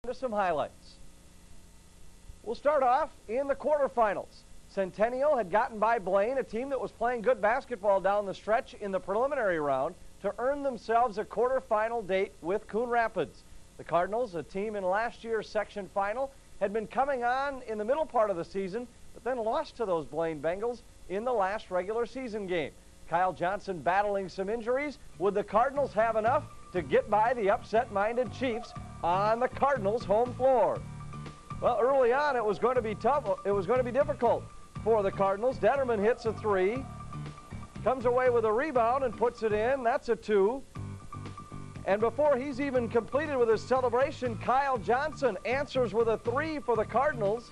To some highlights. We'll start off in the quarterfinals. Centennial had gotten by Blaine, a team that was playing good basketball down the stretch in the preliminary round, to earn themselves a quarterfinal date with Coon Rapids. The Cardinals, a team in last year's section final, had been coming on in the middle part of the season, but then lost to those Blaine Bengals in the last regular season game. Kyle Johnson battling some injuries. Would the Cardinals have enough to get by the upset-minded Chiefs on the Cardinals' home floor? Well, early on, it was going to be tough. It was going to be difficult for the Cardinals. Detterman hits a 3, comes away with a rebound and puts it in. That's a 2. And before he's even completed with his celebration, Kyle Johnson answers with a 3 for the Cardinals.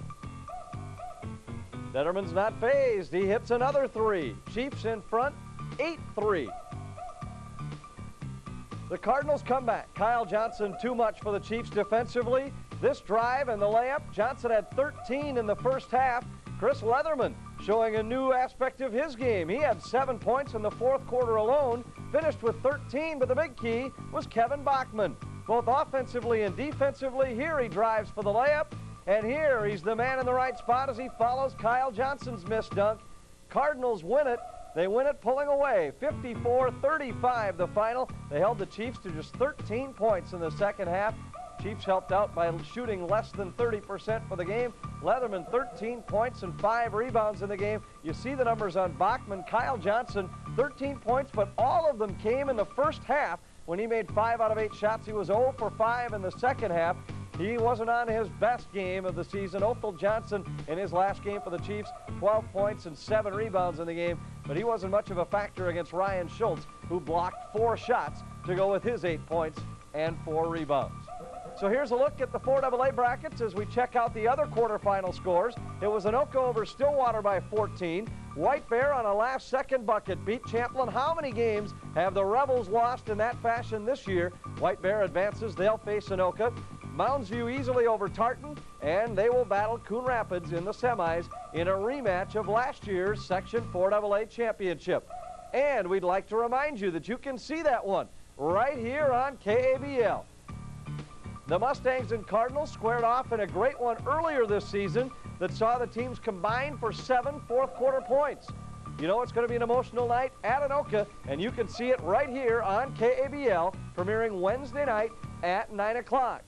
Detterman's not fazed. He hits another 3. Chiefs in front, 8-3. The Cardinals come back. Kyle Johnson too much for the Chiefs defensively. This drive and the layup, Johnson had 13 in the first half. Chris Leatherman showing a new aspect of his game. He had 7 points in the fourth quarter alone, finished with 13, but the big key was Kevin Bachman. Both offensively and defensively, here he drives for the layup, and here he's the man in the right spot as he follows Kyle Johnson's missed dunk. Cardinals win it. They win it pulling away, 54-35 the final. They held the Chiefs to just 13 points in the second half. Chiefs helped out by shooting less than 30% for the game. Leatherman 13 points and 5 rebounds in the game. You see the numbers on Bachman. Kyle Johnson 13 points, but all of them came in the first half when he made 5 out of 8 shots. He was 0 for 5 in the second half. He wasn't on his best game of the season. Othel Johnson in his last game for the Chiefs, 12 points and 7 rebounds in the game, but he wasn't much of a factor against Ryan Schultz, who blocked 4 shots to go with his 8 points and 4 rebounds. So here's a look at the 4AA brackets as we check out the other quarterfinal scores. It was Anoka over Stillwater by 14. White Bear on a last-second bucket beat Champlin. How many games have the Rebels lost in that fashion this year? White Bear advances. They'll face Anoka. Mounds View easily over Tartan, and they will battle Coon Rapids in the semis in a rematch of last year's Section 4AA championship. And we'd like to remind you that you can see that one right here on KABL. The Mustangs and Cardinals squared off in a great one earlier this season that saw the teams combine for 7 fourth-quarter points. You know it's going to be an emotional night at Anoka, and you can see it right here on KABL, premiering Wednesday night at 9 o'clock.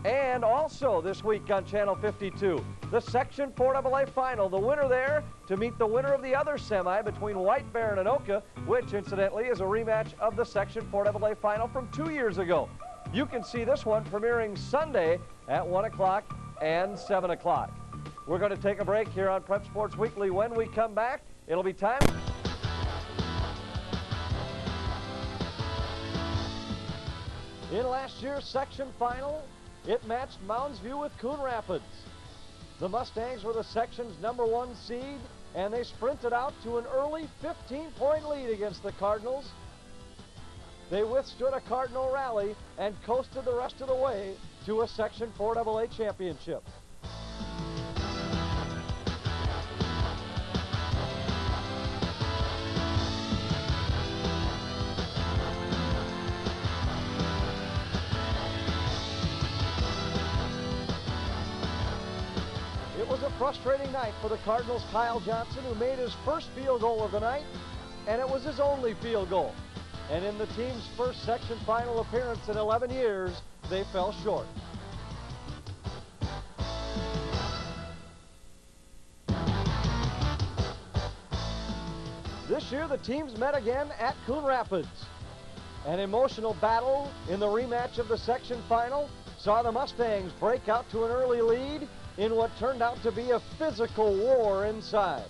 And also this week on Channel 52, the Section 4AA final. The winner there to meet the winner of the other semi between White Bear and Anoka, which incidentally is a rematch of the Section 4AA final from 2 years ago. You can see this one premiering Sunday at 1 o'clock and 7 o'clock. We're going to take a break here on Prep Sports Weekly. When we come back, it'll be time. In last year's section final, it matched Mounds View with Coon Rapids. The Mustangs were the section's #1 seed, and they sprinted out to an early 15-point lead against the Cardinals. They withstood a Cardinal rally and coasted the rest of the way to a Section 4AA championship. It was a frustrating night for the Cardinals' Kyle Johnson, who made his first field goal of the night, and it was his only field goal. And in the team's first section final appearance in 11 years, they fell short. This year, the teams met again at Coon Rapids. An emotional battle in the rematch of the section final saw the Mustangs break out to an early lead in what turned out to be a physical war inside.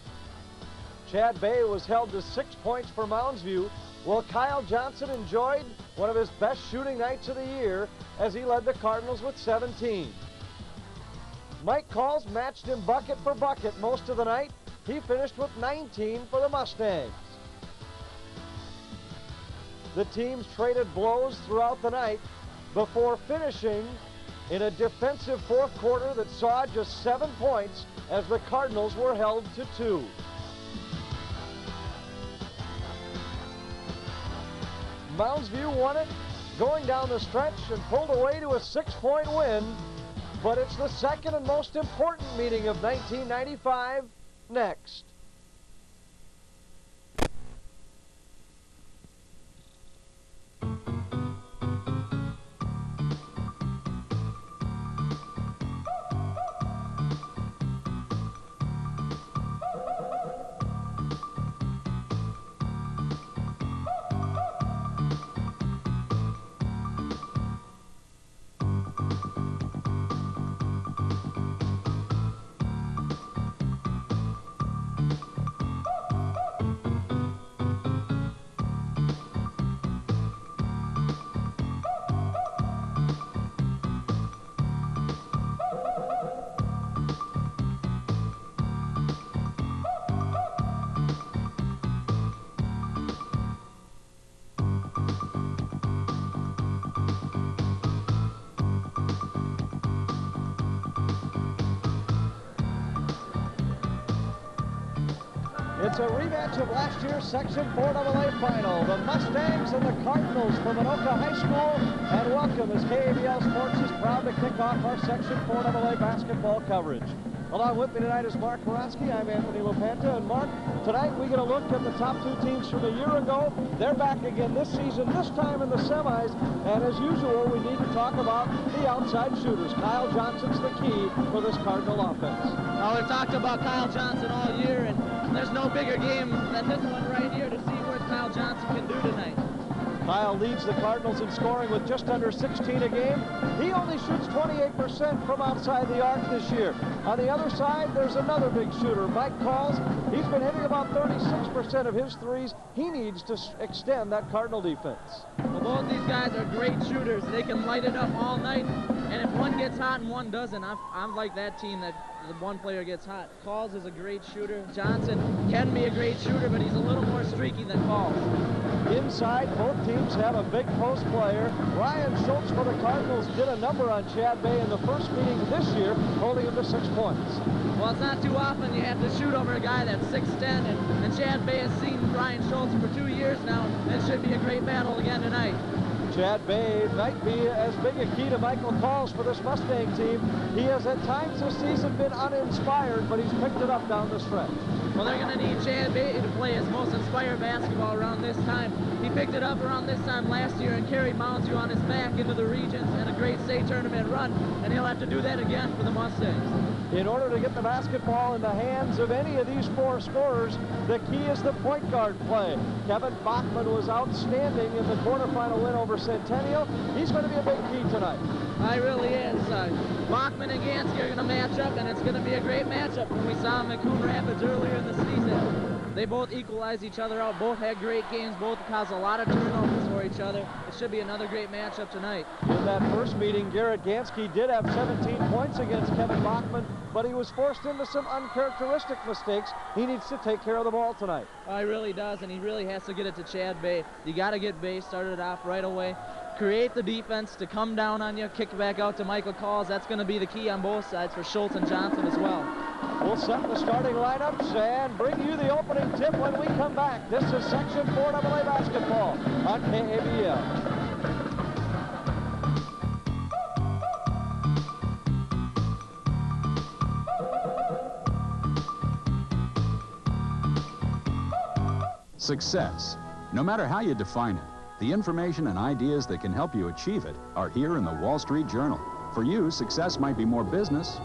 Chad Bay was held to 6 points for Mounds View, while Kyle Johnson enjoyed one of his best shooting nights of the year as he led the Cardinals with 17. Mike Calls matched him bucket for bucket most of the night. He finished with 19 for the Mustangs. The teams traded blows throughout the night before finishing in a defensive fourth quarter that saw just 7 points as the Cardinals were held to 2. Mounds View won it, going down the stretch and pulled away to a 6-point win. but it's the second and most important meeting of 1995 next. It's a rematch of last year's Section 4AA final. The Mustangs and the Cardinals from Anoka High School. And welcome as KABL Sports is proud to kick off our Section 4AA basketball coverage. Along with me tonight is Mark Borowski. I'm Anthony Lopanta. And Mark, tonight we get a look at the top two teams from a year ago. They're back again this season, this time in the semis. And as usual, we need to talk about the outside shooters. Kyle Johnson's the key for this Cardinal offense. Well, we've talked about Kyle Johnson all year, and there's no bigger game than this one right here to see what Kyle Johnson can do tonight. Kyle leads the Cardinals in scoring with just under 16 a game. He only shoots 28% from outside the arc this year. On the other side, there's another big shooter, Mike Calls. He's been hitting about 36% of his threes. He needs to extend that Cardinal defense. Well, both these guys are great shooters. They can light it up all night, and if one gets hot and one doesn't, I'm like that team that the one player gets hot. Calls is a great shooter. Johnson can be a great shooter, but he's a little more streaky than Calls. Inside, both teams have a big post player. Ryan Schultz for the Cardinals did a number on Chad Bay in the first meeting this year, holding him to 6 points. Well, it's not too often you have to shoot over a guy that's 6'10", and Chad Bay has seen Ryan Schultz for 2 years now, and it should be a great battle again tonight. Chad Bay might be as big a key to Michael Calls for this Mustang team. He has at times this season been uninspired, but he's picked it up down the stretch. Well, they're going to need Chad Bay to play his most inspired basketball around this time. He picked it up around this time last year and carried Mounds on his back into the regions and a great state tournament run, and he'll have to do that again for the Mustangs. In order to get the basketball in the hands of any of these four scorers, the key is the point guard play. Kevin Bachman was outstanding in the quarterfinal win over Centennial. He's going to be a big key tonight. He really is. Bachman and Gansky are going to match up, and it's going to be a great matchup. When we saw him at Coon Rapids earlier in the season, they both equalized each other out. Both had great games. Both caused a lot of turnovers for each other. It should be another great matchup tonight. In that first meeting, Garrett Gansky did have 17 points against Kevin Bachman, but he was forced into some uncharacteristic mistakes. He needs to take care of the ball tonight. He really does, and he really has to get it to Chad Bay. You got to get Bay started off right away. Create the defense to come down on you, kick back out to Michael Calls. That's going to be the key on both sides for Schultz and Johnson as well. We'll set the starting lineups and bring you the opening tip when we come back. This is Section 4AA basketball on KABL. Success. No matter how you define it, the information and ideas that can help you achieve it are here in the Wall Street Journal. For you, success might be more business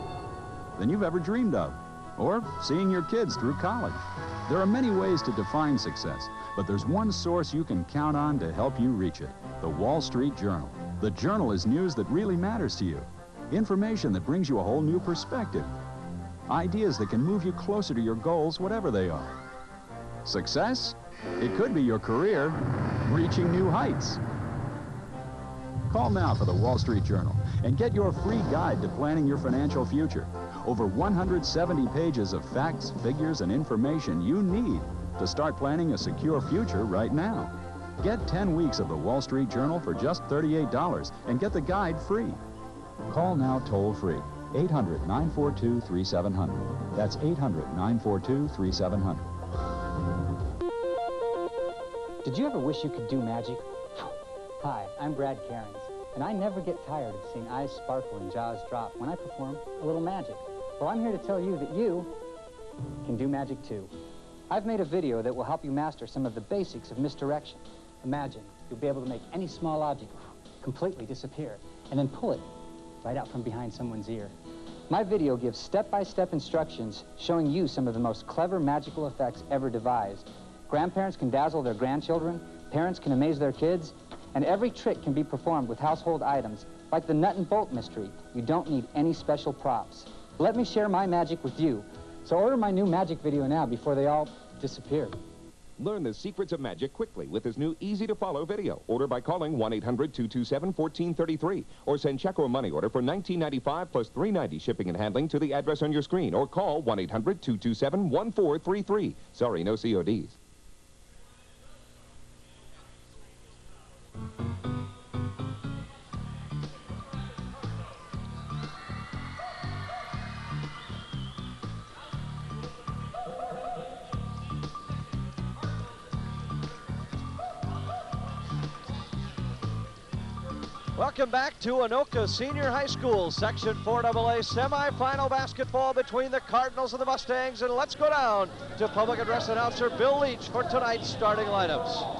than you've ever dreamed of, or seeing your kids through college. There are many ways to define success, but there's one source you can count on to help you reach it: the Wall Street Journal. The Journal is news that really matters to you, information that brings you a whole new perspective, ideas that can move you closer to your goals, whatever they are. Success? It could be your career reaching new heights. Call now for the Wall Street Journal and get your free guide to planning your financial future. Over 170 pages of facts, figures, and information you need to start planning a secure future right now. Get 10 weeks of the Wall Street Journal for just $38 and get the guide free. Call now toll-free, 800-942-3700. That's 800-942-3700. Did you ever wish you could do magic? Hi, I'm Brad Cairns. And I never get tired of seeing eyes sparkle and jaws drop when I perform a little magic. Well, I'm here to tell you that you can do magic too. I've made a video that will help you master some of the basics of misdirection. Imagine you'll be able to make any small object completely disappear and then pull it right out from behind someone's ear. My video gives step-by-step instructions showing you some of the most clever magical effects ever devised. Grandparents can dazzle their grandchildren, parents can amaze their kids, and every trick can be performed with household items, like the nut and bolt mystery. You don't need any special props. Let me share my magic with you. So order my new magic video now before they all disappear. Learn the secrets of magic quickly with this new easy-to-follow video. Order by calling 1-800-227-1433 or send check or money order for $19.95 plus $3.90 shipping and handling to the address on your screen, or call 1-800-227-1433. Sorry, no CODs. Welcome back to Anoka Senior High School, Section 4AA semifinal basketball between the Cardinals and the Mustangs. And let's go down to public address announcer Bill Leach for tonight's starting lineups.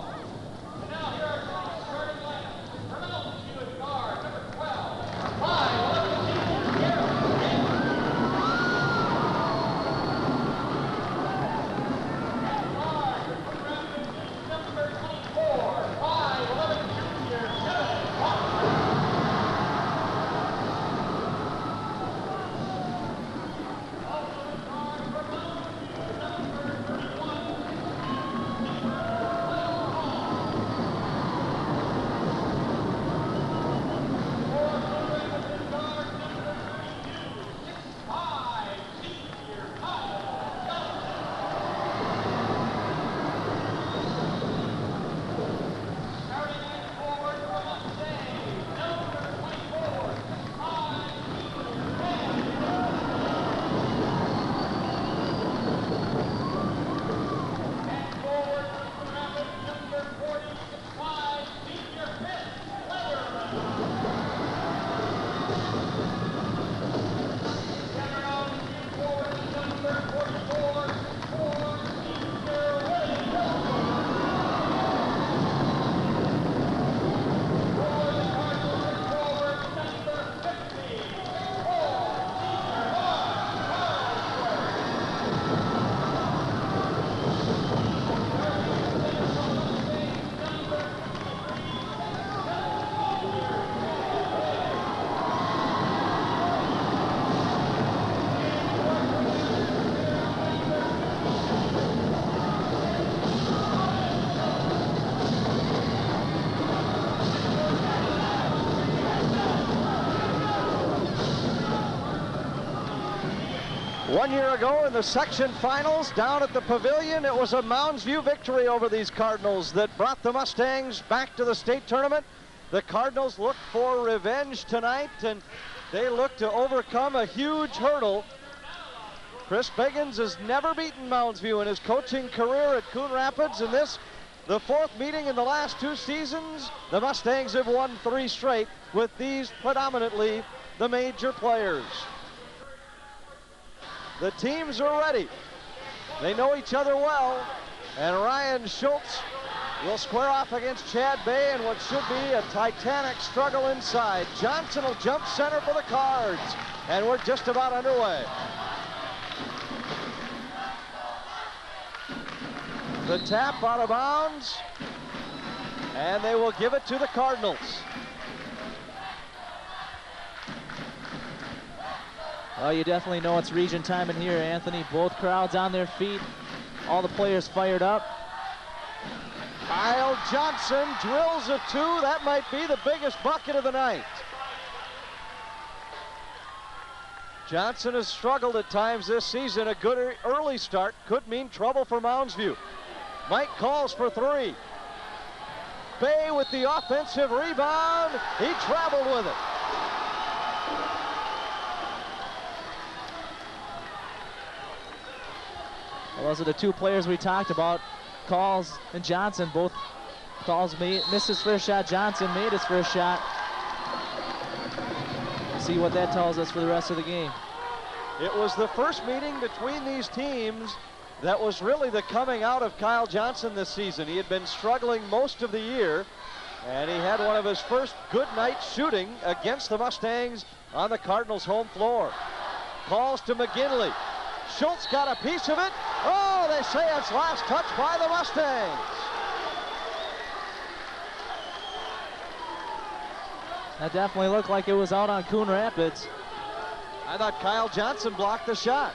One year ago in the section finals down at the Pavilion, it was a Mounds View victory over these Cardinals that brought the Mustangs back to the state tournament. The Cardinals look for revenge tonight, and they look to overcome a huge hurdle. Chris Biggins has never beaten Mounds View in his coaching career at Coon Rapids, and this, the fourth meeting in the last 2 seasons. The Mustangs have won 3 straight with these predominantly the major players. The teams are ready. They know each other well, and Ryan Schultz will square off against Chad Bay in what should be a titanic struggle inside. Johnson will jump center for the Cards, and we're just about underway. The tap out of bounds, and they will give it to the Cardinals. Well, you definitely know it's region time in here, Anthony. Both crowds on their feet, all the players fired up. Kyle Johnson drills a 2. That might be the biggest bucket of the night. Johnson has struggled at times this season. A good early start could mean trouble for Mounds View. Mike calls for 3. Bay with the offensive rebound. He traveled with it. Well, those are the 2 players we talked about. Calls and Johnson, both Calls missed his first shot. Johnson made his first shot. see what that tells us for the rest of the game. It was the first meeting between these teams that was really the coming out of Kyle Johnson this season. He had been struggling most of the year, and he had one of his first good nights shooting against the Mustangs on the Cardinals' home floor. Calls to McGinley. Schultz got a piece of it. Oh, they say it's last touch by the Mustangs. That definitely looked like it was out on Coon Rapids. I thought Kyle Johnson blocked the shot.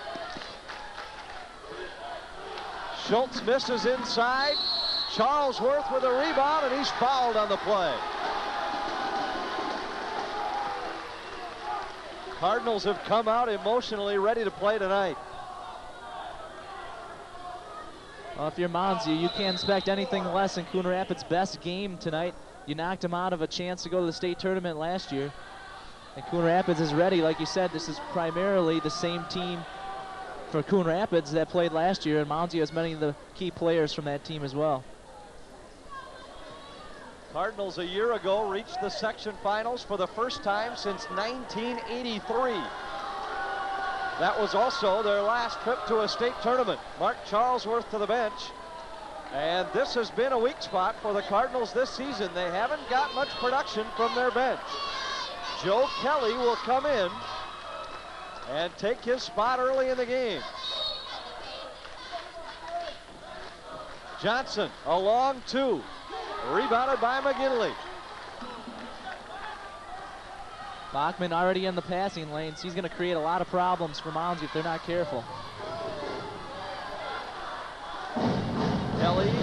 Schultz misses inside. Charlesworth with a rebound, and he's fouled on the play. Cardinals have come out emotionally ready to play tonight. Well, if you're Mounds, you can't expect anything less than Coon Rapids' best game tonight. You knocked him out of a chance to go to the state tournament last year. And Coon Rapids is ready. Like you said, this is primarily the same team for Coon Rapids that played last year, and Mounds has many of the key players from that team as well. Cardinals a year ago reached the section finals for the first time since 1983. That was also their last trip to a state tournament. Mark Charlesworth to the bench. And this has been a weak spot for the Cardinals this season. They haven't got much production from their bench. Joe Kelly will come in and take his spot early in the game. Johnson, a long two. Rebounded by McGinley. Bachman already in the passing lanes. He's going to create a lot of problems for Mounds if they're not careful. Kelly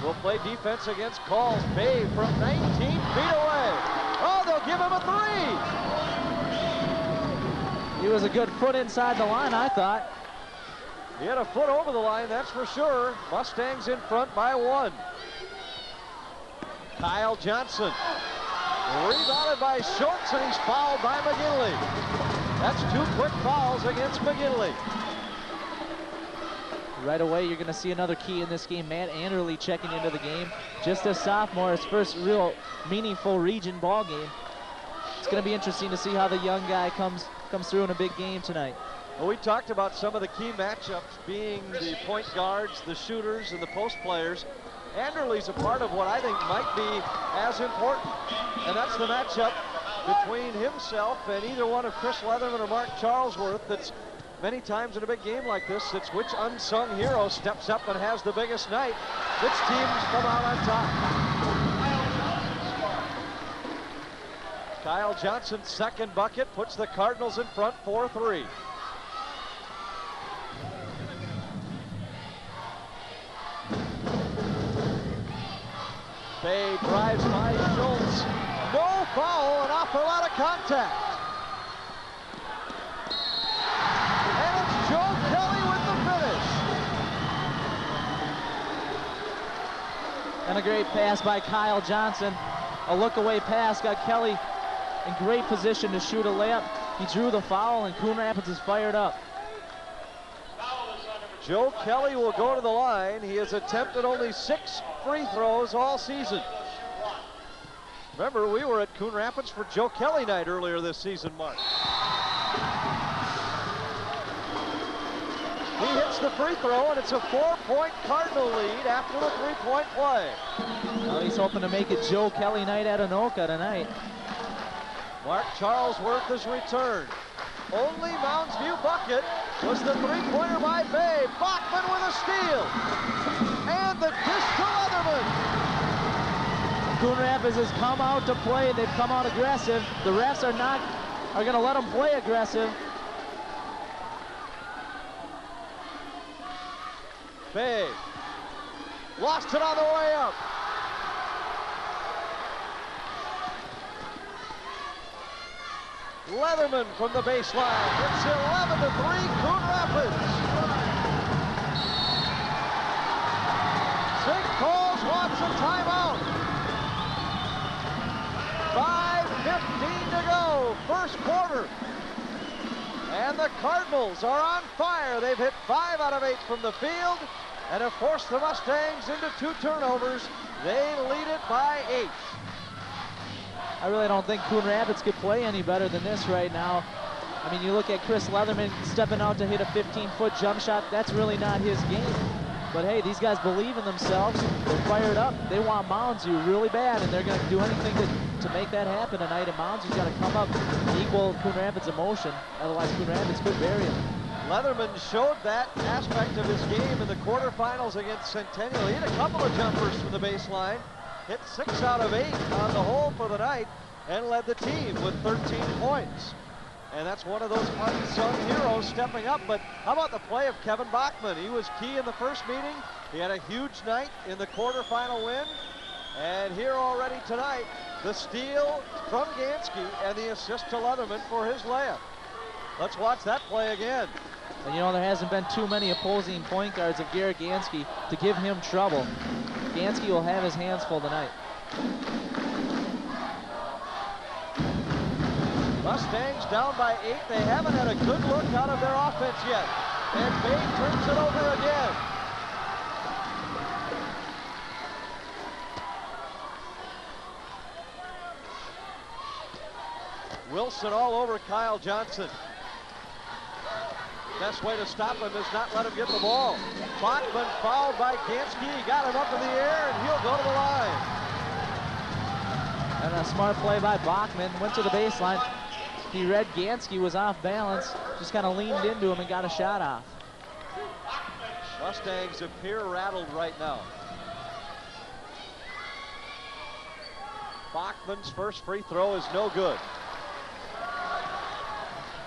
will play defense against Calls. Bay from 19 feet away. Oh, they'll give him a three. He was a good foot inside the line, I thought. He had a foot over the line, that's for sure. Mustangs in front by one. Kyle Johnson. Rebounded by Schultz, and he's fouled by McGinley. That's two quick fouls against McGinley. Right away, you're going to see another key in this game. Matt Anderle checking into the game. Just a sophomore, his first real meaningful region ball game. It's going to be interesting to see how the young guy comes through in a big game tonight. Well, we talked about some of the key matchups being the point guards, the shooters, and the post players. Anderle's a part of what I think might be as important, and that's the matchup between himself and either one of Chris Leatherman or Mark Charlesworth. That's many times in a big game like this, it's which unsung hero steps up and has the biggest night. Which teams come out on top. Kyle Johnson's second bucket puts the Cardinals in front 4-3. Bay drives by Schultz. No foul, an awful lot of contact. And it's Joe Kelly with the finish. And a great pass by Kyle Johnson. A look-away pass got Kelly in great position to shoot a layup. He drew the foul, and Coon Rapids is fired up. Joe Kelly will go to the line. He has attempted only 6 free throws all season. Remember, we were at Coon Rapids for Joe Kelly night earlier this season, Mark. He hits the free throw, and it's a 4-point Cardinal lead after the three-point play. Well, he's hoping to make it Joe Kelly night at Anoka tonight. Mark Charlesworth has returned. Only Mounds View bucket was the three-pointer by Bay. Bachman with a steal. And the dish to Leatherman. Coon Rapids has come out to play. They've come out aggressive. The refs are going to let them play aggressive. Bay lost it on the way up. Leatherman from the baseline. It's 11-3 Coon Rapids. St. Paul's wants a timeout. 5:15 to go, first quarter. And the Cardinals are on fire. They've hit 5 out of 8 from the field and have forced the Mustangs into 2 turnovers. They lead it by 8. I really don't think Coon Rapids could play any better than this right now. I mean, you look at Chris Leatherman stepping out to hit a 15-foot jump shot. That's really not his game. But hey, these guys believe in themselves. They're fired up. They want Mounds really bad, and they're going to do anything to make that happen tonight. And Mounds got to come up and equal Coon Rapids' emotion. Otherwise, Coon Rapids could bury him. Leatherman showed that aspect of his game in the quarterfinals against Centennial. He had a couple of jumpers from the baseline, hit 6 out of 8 on the hole for the night, and led the team with 13 points. And that's one of those unsung heroes stepping up. But how about the play of Kevin Bachman? He was key in the first meeting. He had a huge night in the quarterfinal win. And here already tonight, the steal from Gansky and the assist to Leatherman for his layup. Let's watch that play again. And you know, there hasn't been too many opposing point guards of Garrett Gansky to give him trouble. Gansky will have his hands full tonight. Mustangs down by 8. They haven't had a good look out of their offense yet. And Bay turns it over again. Wilson all over Kyle Johnson. Best way to stop him is not let him get the ball. Bachman fouled by Gansky. He got him up in the air, and he'll go to the line. And a smart play by Bachman. Went to the baseline. He read Gansky was off balance. Just kind of leaned into him and got a shot off. Mustangs appear rattled right now. Bachman's first free throw is no good.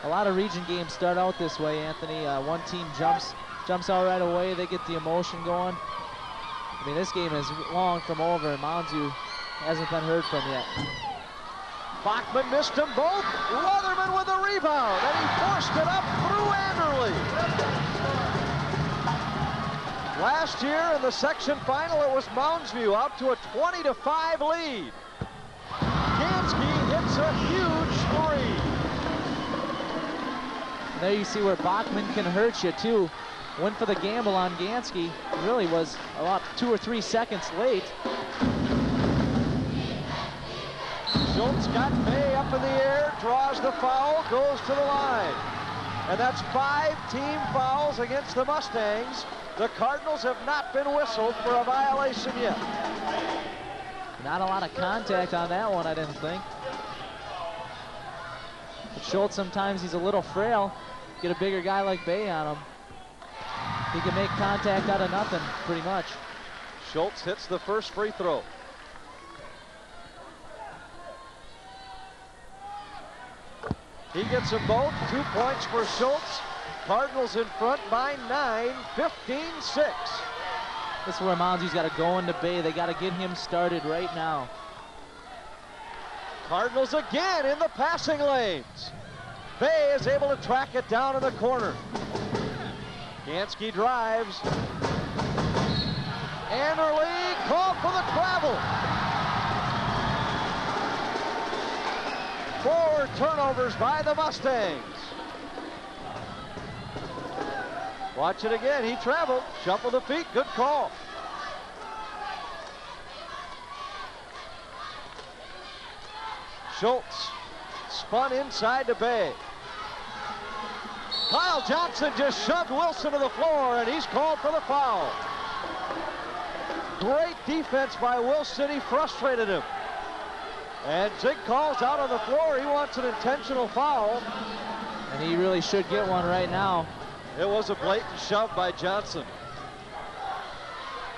A lot of region games start out this way, Anthony. One team jumps out right away. They get the emotion going. I mean, this game is long from over, and Mounds hasn't been heard from yet. Bachman missed them both. Leatherman with a rebound, and he forced it up through Anderle. Last year in the section final, it was Moundsview out to a 20-5 lead. Gansky hits a huge three. There you see where Bachman can hurt you too. Went for the gamble on Gansky. Really was about 2 or 3 seconds late. Schultz got Bay up in the air, draws the foul, goes to the line. And that's 5 team fouls against the Mustangs. The Cardinals have not been whistled for a violation yet. Not a lot of contact on that one, I didn't think. But Schultz, sometimes he's a little frail. Get a bigger guy like Bay on him, he can make contact out of nothing, pretty much. Schultz hits the first free throw. He gets them both. 2 points for Schultz. Cardinals in front by 9, 15-6. This is where Mounds got to go into Bay. They got to get him started right now. Cardinals again in the passing lanes. Bay is able to track it down in the corner. Gansky drives. Anderle called for the travel. 4 turnovers by the Mustangs. Watch it again. He traveled. Shuffle the feet. Good call. Schultz spun inside to Bay. Kyle Johnson just shoved Wilson to the floor, and he's called for the foul. Great defense by Wilson. He frustrated him. And Zig calls out on the floor. He wants an intentional foul. And he really should get one right now. It was a blatant shove by Johnson.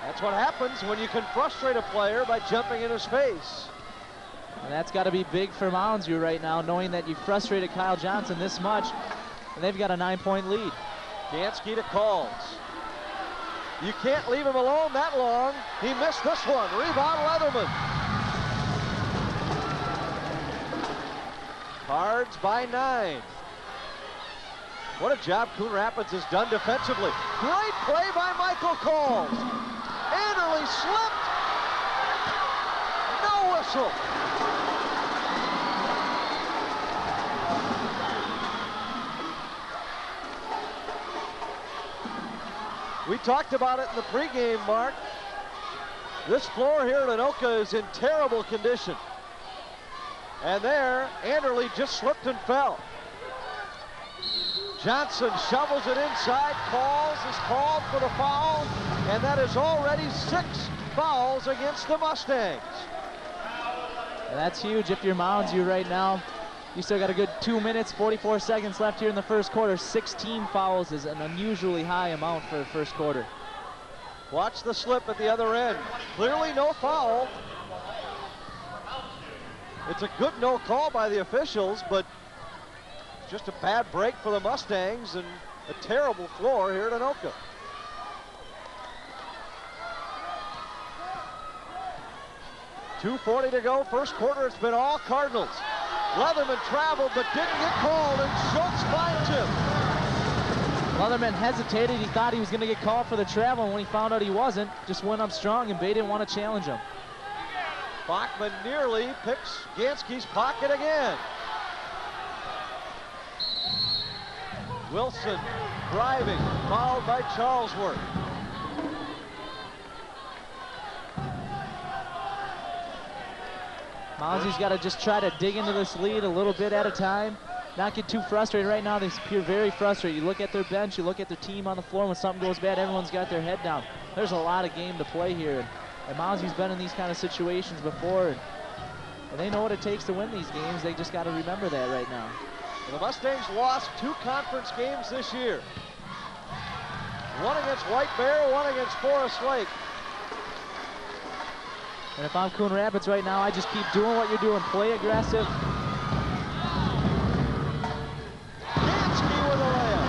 That's what happens when you can frustrate a player by jumping in his face. And that's got to be big for Mounds right now, knowing that you frustrated Kyle Johnson this much, and they've got a 9-point lead. Gansky to Calls. You can't leave him alone that long. He missed this one. Rebound Leatherman. Cards by 9. What a job Coon Rapids has done defensively. Great play by Michael Calls. Anderle slipped. No whistle. We talked about it in the pregame, Mark. This floor here at Anoka is in terrible condition. And there, Anderle just slipped and fell. Johnson shovels it inside. Calls is called for the foul, and that is already 6 fouls against the Mustangs. And that's huge if you're Mounds right now. You still got a good 2 minutes, 44 seconds left here in the first quarter. 16 fouls is an unusually high amount for the first quarter. Watch the slip at the other end. Clearly no foul. It's a good no call by the officials, but it's just a bad break for the Mustangs and a terrible floor here at Anoka. .240 to go, first quarter. It's been all Cardinals. Leatherman traveled but didn't get called, and Schultz finds him. Leatherman hesitated. He thought he was going to get called for the travel, and when he found out he wasn't, just went up strong, and Bay didn't want to challenge him. Bachman nearly picks Gansky's pocket again. Wilson driving, fouled by Charlesworth. Mounds got to just try to dig into this lead a little bit at a time. Not get too frustrated. Right now they appear very frustrated. You look at their bench, you look at their team on the floor. When something goes bad, everyone's got their head down. There's a lot of game to play here. And Mounds been in these kind of situations before. And they know what it takes to win these games. They just got to remember that right now. Well, the Mustangs lost 2 conference games this year. One against White Bear, one against Forest Lake. And if I'm Coon Rapids right now, I just keep doing what you're doing. Play aggressive. Gansky with a layup.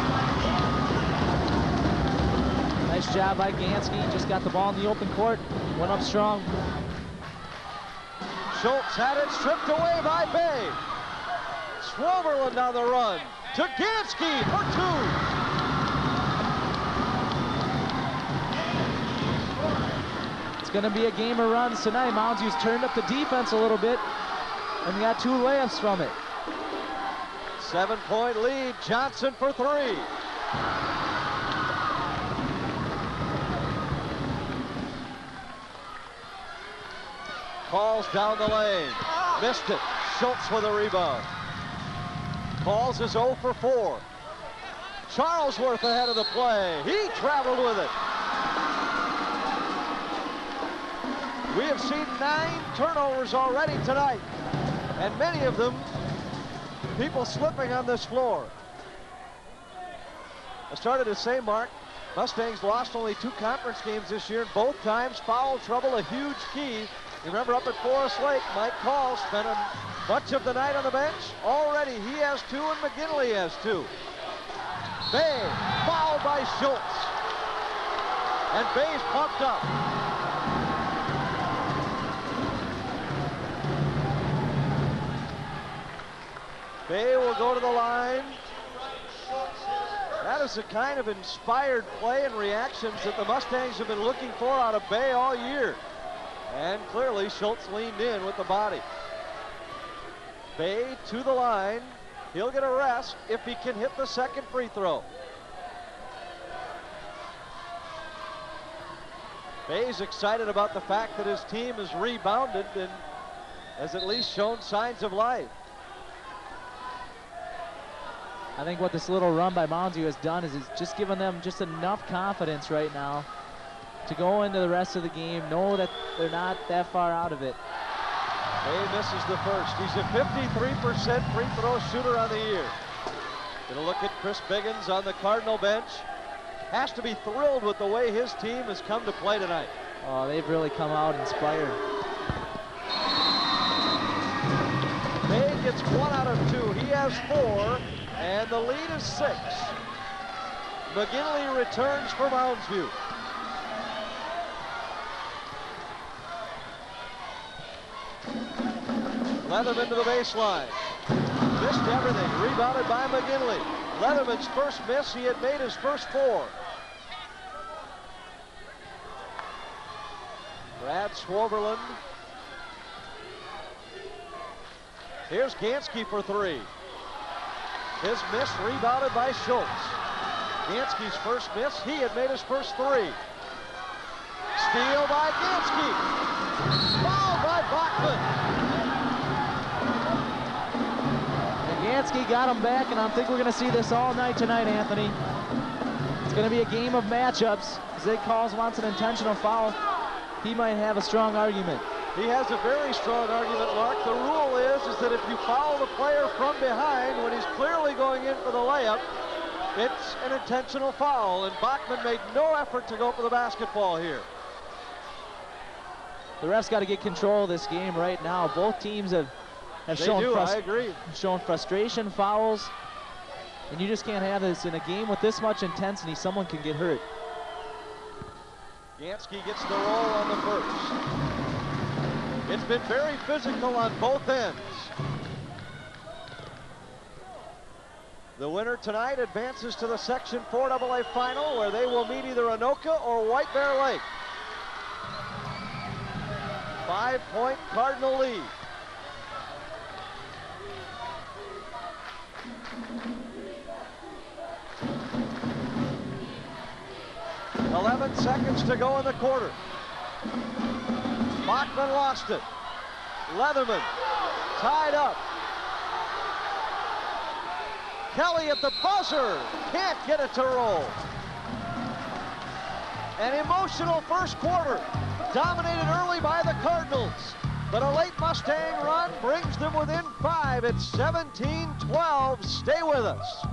Nice job by Gansky. Just got the ball in the open court. Went up strong. Schultz had it stripped away by Bay. Swoberland on the run to Gansky for 2. It's going to be a game of runs tonight. Mounds turned up the defense a little bit and got 2 layups from it. 7-point lead. Johnson for 3. Calls down the lane. Missed it. Schultz with a rebound. Calls is 0 for 4. Charlesworth ahead of the play. He traveled with it. We have seen 9 turnovers already tonight, and many of them people slipping on this floor. I started to say, Mark, Mustangs lost only 2 conference games this year, and both times foul trouble a huge key. You remember up at Forest Lake, Mike Call spent much of the night on the bench. Already he has 2 and McGinley has 2. Bay fouled by Schultz, and Bay's pumped up. Bay will go to the line. That is the kind of inspired play and reactions that the Mustangs have been looking for out of Bay all year. And clearly Schultz leaned in with the body. Bay to the line. He'll get a rest if he can hit the second free throw. Bay's excited about the fact that his team has rebounded and has at least shown signs of life. I think what this little run by Mounds has done is it's just given them just enough confidence right now to go into the rest of the game, know that they're not that far out of it. Bay misses the first. He's a 53% free throw shooter on the year. Gonna look at Chris Biggins on the Cardinal bench. Has to be thrilled with the way his team has come to play tonight. Oh, they've really come out inspired. Bay gets 1 out of 2. He has 4, and the lead is 6. McGinley returns for Moundsview. Leatherman to the baseline. Missed everything. Rebounded by McGinley. Leatherman's first miss. He had made his first 4. Brad Swoberland. Here's Gansky for 3. His miss rebounded by Schultz. Gansky's first miss. He had made his first 3. Steal by Gansky. Fouled by Bachman. Gansky got him back, and I think we're going to see this all night tonight, Anthony. It's going to be a game of matchups. Zig Calls wants an intentional foul. He might have a strong argument. He has a very strong argument, Mark. The rule is that if you foul the player from behind when he's clearly going in for the layup, it's an intentional foul, and Bachman made no effort to go for the basketball here. The refs got to get control of this game right now. Both teams have shown frustration, fouls, and you just can't have this in a game with this much intensity. Someone can get hurt. Gansky gets the roll on the first. It's been very physical on both ends. The winner tonight advances to the Section 4AA final, where they will meet either Anoka or White Bear Lake. 5-point Cardinal lead. "11 seconds to go in the quarter. Bachman lost it. Leatherman tied up. Kelly at the buzzer. Can't get it to roll. An emotional first quarter. Dominated early by the Cardinals. But a late Mustang run brings them within 5. It's 17-12. Stay with us.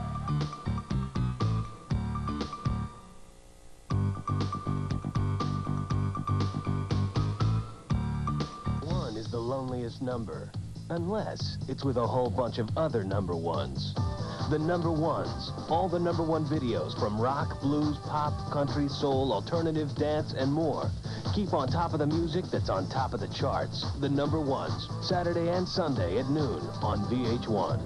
The loneliest number, unless it's with a whole bunch of other number ones. The number ones, all the number one videos from rock, blues, pop, country, soul, alternative, dance, and more. Keep on top of the music that's on top of the charts. The number ones, Saturday and Sunday at noon on VH1.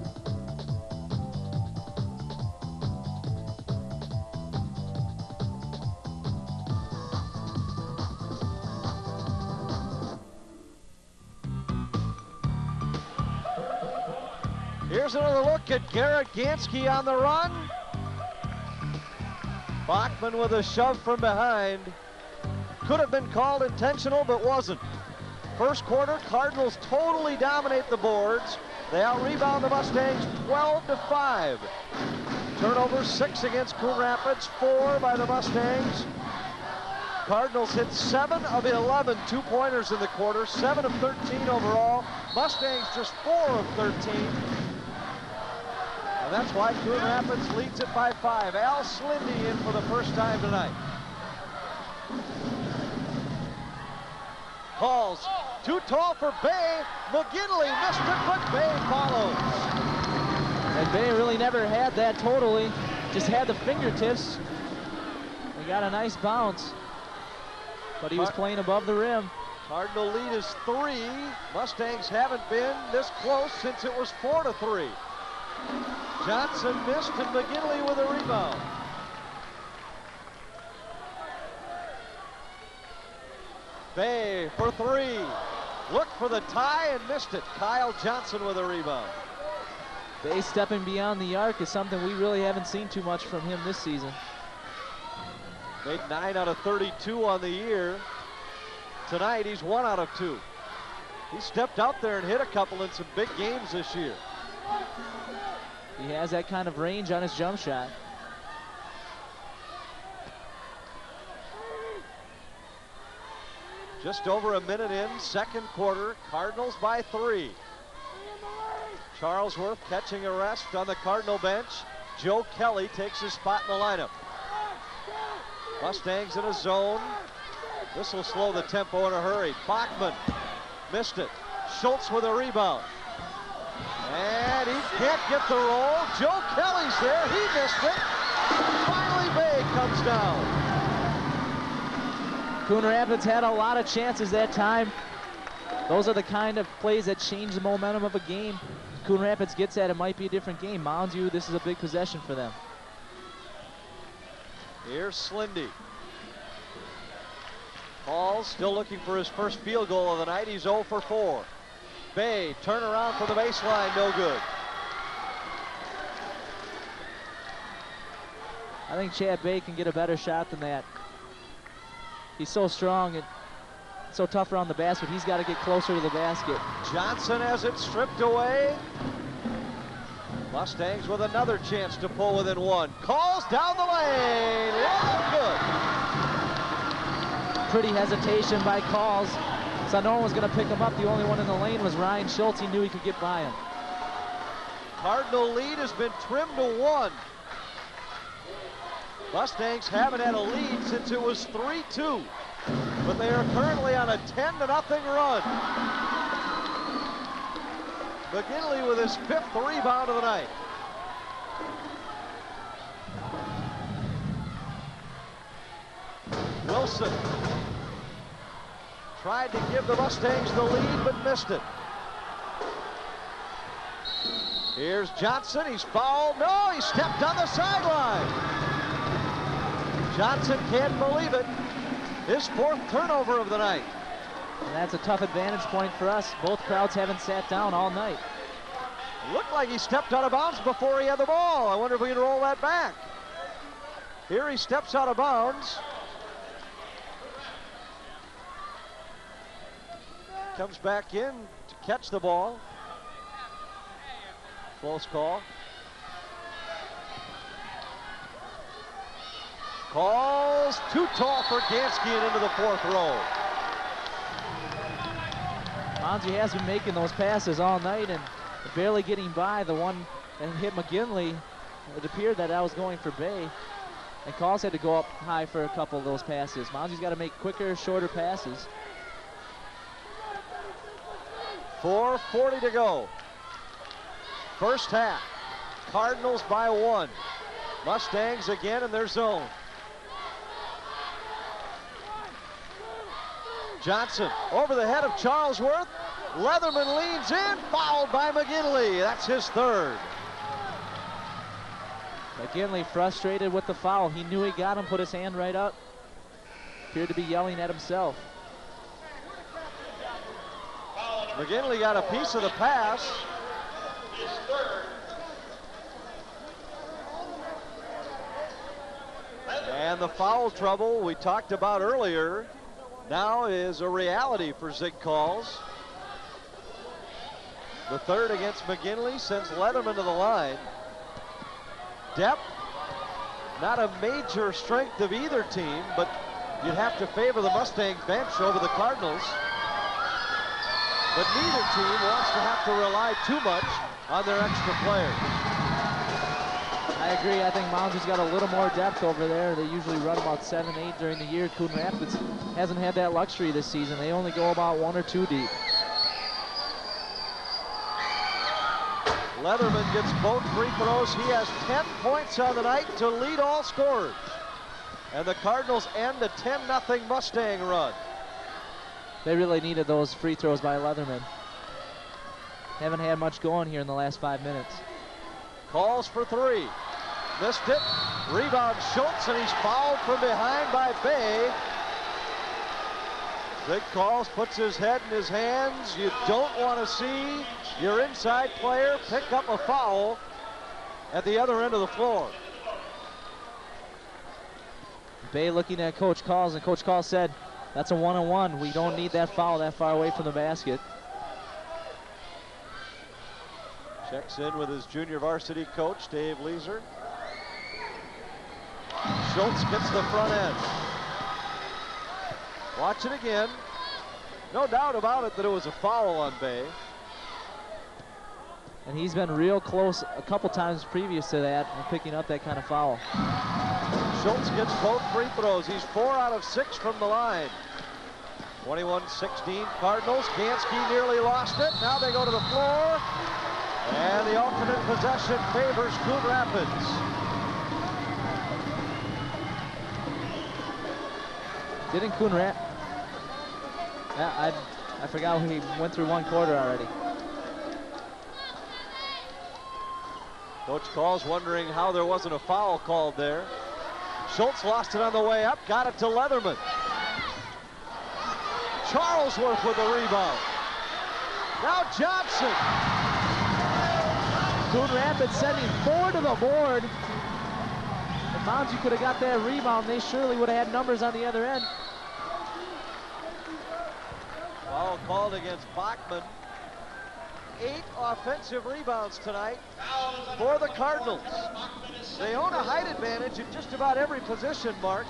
Here's another look at Garrett Gansky on the run. Bachman with a shove from behind. Could have been called intentional, but wasn't. First quarter, Cardinals totally dominate the boards. They out-rebound the Mustangs 12-5. Turnover 6 against Coon Rapids, 4 by the Mustangs. Cardinals hit 7 of 11 two-pointers in the quarter, 7 of 13 overall. Mustangs just 4 of 13. And that's why Coon Rapids leads it by 5. Al Slindy in for the first time tonight. Calls, too tall for Bay. McGinley missed it, but Bay follows. And Bay really never had that totally. Just had the fingertips. He got a nice bounce. But he was playing above the rim. Cardinal lead is 3. Mustangs haven't been this close since it was 4-3. Johnson missed and McGinley with a rebound. Bay for 3. Looked for the tie and missed it. Kyle Johnson with a rebound. Bay stepping beyond the arc is something we really haven't seen too much from him this season. Made 9 out of 32 on the year. Tonight he's 1 out of 2. He stepped out there and hit a couple in some big games this year. He has that kind of range on his jump shot. Just over a minute in, second quarter, Cardinals by 3. Charlesworth catching a rest on the Cardinal bench. Joe Kelly takes his spot in the lineup. Mustangs in a zone. This will slow the tempo in a hurry. Bachman missed it. Schultz with a rebound. And he can't get the roll. Joe Kelly's there. He missed it. Finally, Bay comes down. Coon Rapids had a lot of chances that time. Those are the kind of plays that change the momentum of a game. Coon Rapids gets that, it might be a different game. Mounds you, this is a big possession for them. Here's Slindy. Paul still looking for his first field goal of the night. He's 0 for 4. Bay, turn around for the baseline, no good. I think Chad Bay can get a better shot than that. He's so strong and so tough around the basket. He's got to get closer to the basket. Johnson has it stripped away. Mustangs with another chance to pull within one. Calls down the lane. Good. Pretty hesitation by Calls. So no one was going to pick him up. The only one in the lane was Ryan Schultz. He knew he could get by him. Cardinal lead has been trimmed to 1. Mustangs haven't had a lead since it was 3-2. But they are currently on a 10-0 run. McGinley with his 5th rebound of the night. Wilson tried to give the Mustangs the lead, but missed it. Here's Johnson. He's fouled. No, he stepped on the sideline. Johnson can't believe it. His 4th turnover of the night. And that's a tough advantage point for us. Both crowds haven't sat down all night. Looked like he stepped out of bounds before he had the ball. I wonder if we can roll that back. Here he steps out of bounds. Comes back in to catch the ball. Close call. Calls too tall for Gansky and into the 4th row. Mounds has been making those passes all night and barely getting by. The one that hit McGinley, it appeared that was going for Bay. And Calls had to go up high for a couple of those passes. Mounds got to make quicker, shorter passes. 4:40 to go. First half. Cardinals by 1. Mustangs again in their zone. Johnson over the head of Charlesworth. Leatherman leans in, fouled by McGinley. That's his 3rd. McGinley frustrated with the foul. He knew he got him, put his hand right up. Appeared to be yelling at himself. McGinley got a piece of the pass. And the foul trouble we talked about earlier now is a reality for Zig Calls. The 3rd against McGinley sends Leatherman to the line. Depth, not a major strength of either team, but you'd have to favor the Mustang bench over the Cardinals. But neither team wants to have to rely too much on their extra players. I agree. I think Mounds has got a little more depth over there. They usually run about 7, 8 during the year. Coon Rapids hasn't had that luxury this season. They only go about 1 or 2 deep. Leatherman gets both free throws. He has 10 points on the night to lead all scorers. And the Cardinals end a 10-0 Mustang run. They really needed those free throws by Leatherman. Haven't had much going here in the last 5 minutes. Calls for 3. Missed it. Rebound Schultz, and he's fouled from behind by Bay. Big Calls puts his head in his hands. You don't want to see your inside player pick up a foul at the other end of the floor. Bay looking at Coach Calls, and Coach Calls said, that's a 1-on-1. We don't need that foul that far away from the basket. Checks in with his junior varsity coach, Dave Leeser. Schultz gets the front end. Watch it again. No doubt about it that it was a foul on Bay. And he's been real close a couple times previous to that and picking up that kind of foul. Schultz gets both free throws. He's 4 out of 6 from the line. 21-16 Cardinals. Gansky nearly lost it. Now they go to the floor. And the alternate possession favors Coon Rapids. Didn't Coon Rapids? Yeah, I forgot he went through 1 quarter already. Coach Calls wondering how there wasn't a foul called there. Schultz lost it on the way up, got it to Leatherman. Charlesworth with the rebound. Now Johnson. Coon Rapids sending 4 to the board. If Mounds could have got that rebound, they surely would have had numbers on the other end. Foul called against Bachman. 8 offensive rebounds tonight for the Cardinals. They own a height advantage at just about every position, Mark.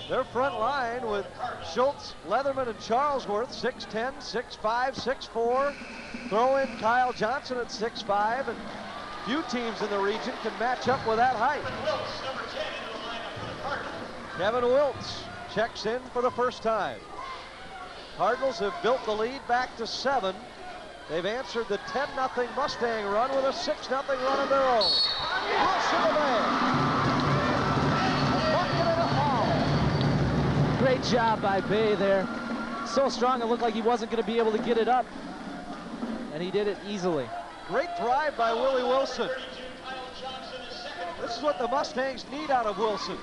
Their front line with Schultz, Leatherman, and Charlesworth, 6'10", 6'5", 6'4". Throw in Kyle Johnson at 6'5", and few teams in the region can match up with that height. Kevin Wiltz checks in for the first time. Cardinals have built the lead back to 7. They've answered the 10-0 Mustang run with a 6-0 run of their own. Wilson away. A bucket and a foul. Great job by Bay there. So strong it looked like he wasn't going to be able to get it up. And he did it easily. Great drive by Willie Wilson. This is what the Mustangs need out of Wilson.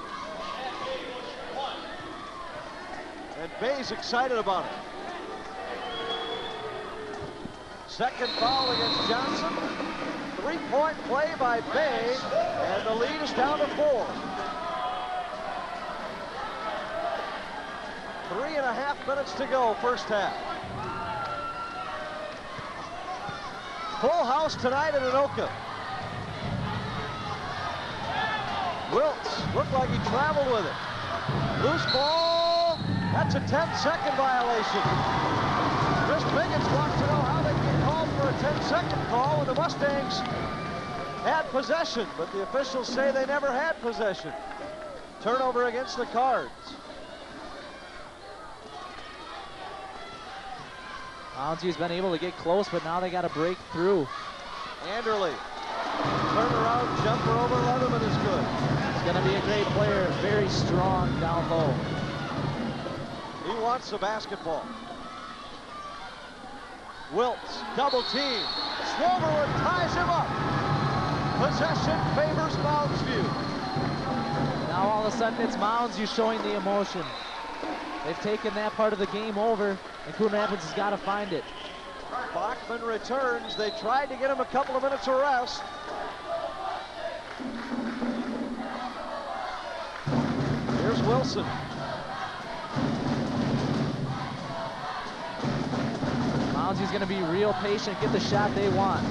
And Bay's excited about it. Second foul against Johnson. 3-point play by Bay, and the lead is down to 4. 3.5 minutes to go, first half. Full house tonight in Anoka. Wiltz looked like he traveled with it. Loose ball. That's a 10-second violation. Chris Biggins wants to know how they can call for a 10-second call when the Mustangs had possession, but the officials say they never had possession. Turnover against the Cards. Mounds has been able to get close, but now they got to break through. Anderle. Turnaround jumper over Leatherman is good. He's going to be a great player, very strong down low. He wants the basketball. Wiltz, double team. Swoverland ties him up. Possession favors Mounds View. Now all of a sudden it's Mounds View showing the emotion. They've taken that part of the game over, and Coon Rapids has got to find it. Bachman returns. They tried to get him a couple of minutes of rest. Here's Wilson. Mounds is going to be real patient, get the shot they want.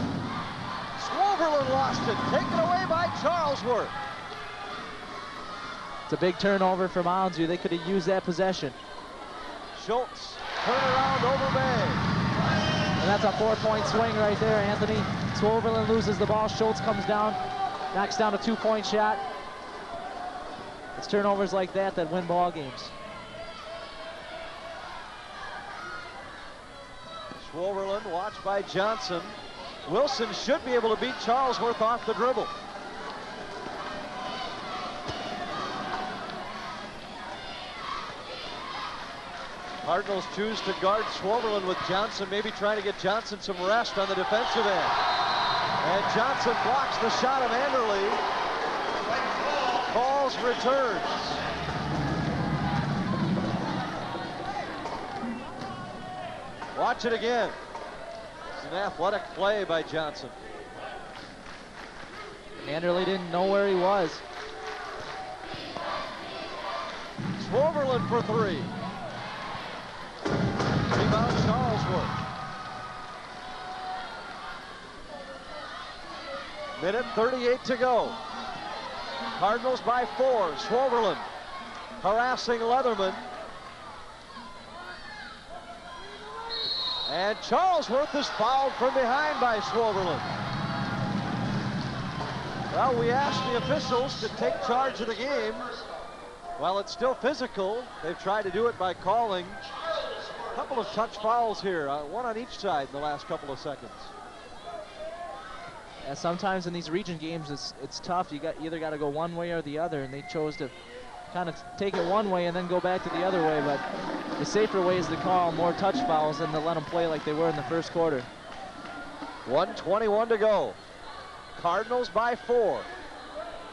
Swoverland lost it, taken away by Charlesworth. It's a big turnover for Mounds View. They could have used that possession. Schultz, turnaround over Bay. And that's a 4-point swing right there, Anthony. Swoverland loses the ball. Schultz comes down, knocks down a 2-point shot. It's turnovers like that that win ball games. Swoverland watched by Johnson. Wilson should be able to beat Charlesworth off the dribble. Cardinals choose to guard Swoverland with Johnson, maybe trying to get Johnson some rest on the defensive end. And Johnson blocks the shot of Anderle. Calls returns. Watch it again. It's an athletic play by Johnson. Anderle didn't know where he was. Swoverland for 3. Rebound Charlesworth. Minute 38 to go. Cardinals by 4. Swoverland harassing Leatherman. And Charlesworth is fouled from behind by Swoverland. Well, we asked the officials to take charge of the game. While it's still physical, they've tried to do it by calling a couple of touch fouls here, one on each side in the last couple of seconds. Yeah, sometimes in these region games, it's tough. You either got to go one way or the other, and they chose to kind of take it one way and then go back to the other way. But the safer way is to call more touch fouls than to let them play like they were in the first quarter. 1:21 to go. Cardinals by 4.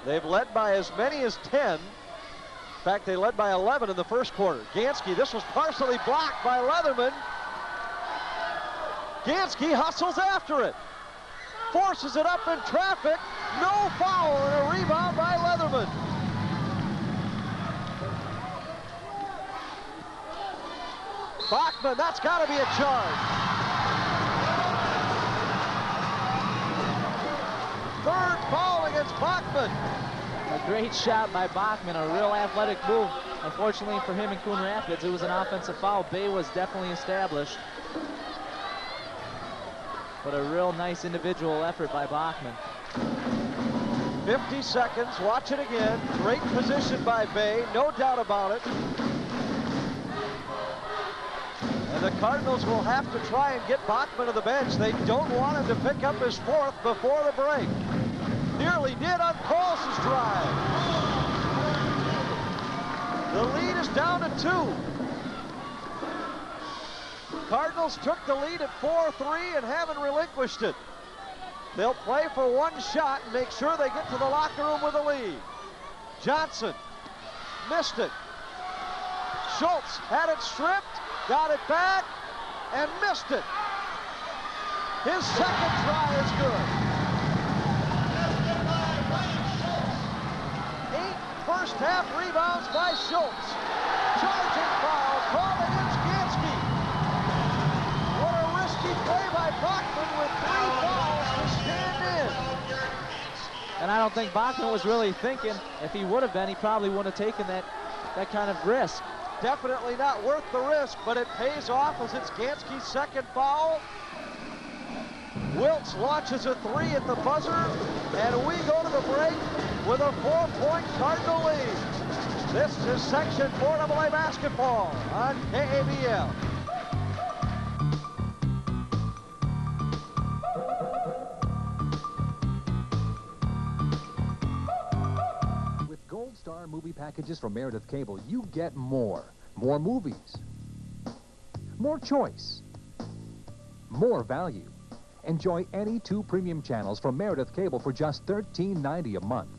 They've led by as many as 10. In fact, they led by 11 in the first quarter. Gansky, this was partially blocked by Leatherman. Gansky hustles after it. Forces it up in traffic. No foul and a rebound by Leatherman. Bachman, that's got to be a charge. Bachman. A great shot by Bachman, a real athletic move. Unfortunately for him in Coon Rapids, it was an offensive foul. Bay was definitely established. But a real nice individual effort by Bachman. 50 seconds, watch it again. Great position by Bay, no doubt about it. And the Cardinals will have to try and get Bachman to the bench. They don't want him to pick up his fourth before the break. Nearly did on Paul's drive. The lead is down to 2. Cardinals took the lead at 4-3 and haven't relinquished it. They'll play for one shot and make sure they get to the locker room with a lead. Johnson missed it. Schultz had it stripped, got it back, and missed it. His second try is good. 8 first half rebounds by Schultz. Charging foul, called against Gansky. What a risky play by Bachman with 3 fouls to stand in. And I don't think Bachman was really thinking. If he would have been, he probably wouldn't have taken that kind of risk. Definitely not worth the risk, but it pays off as it's Gansky's second foul. Wiltz launches a 3 at the buzzer, and we go to the break with a 4-point Cardinal lead. This is Section 4AA basketball on KABL. With Gold Star movie packages from Meredith Cable, you get more. More movies. More choice. More value. Enjoy any 2 premium channels from Meredith Cable for just $13.90 a month.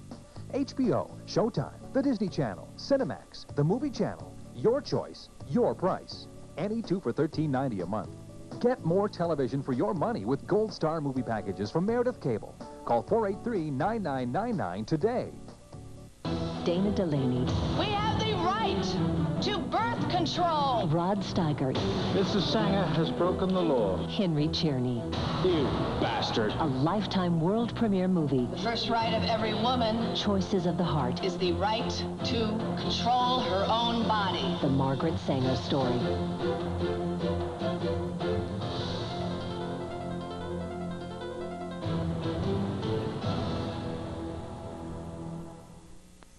HBO, Showtime, the Disney Channel, Cinemax, the Movie Channel. Your choice, your price. Any 2 for $13.90 a month. Get more television for your money with Gold Star movie packages from Meredith Cable. Call 483-9999 today. Dana Delaney. We have the right to birth control. Rod Steigert. Mrs. Sanger has broken the law. Henry Czerny. You bastard. A Lifetime world premiere movie. The first right of every woman Choices of the Heart. is the right to control her own body. The Margaret Sanger story.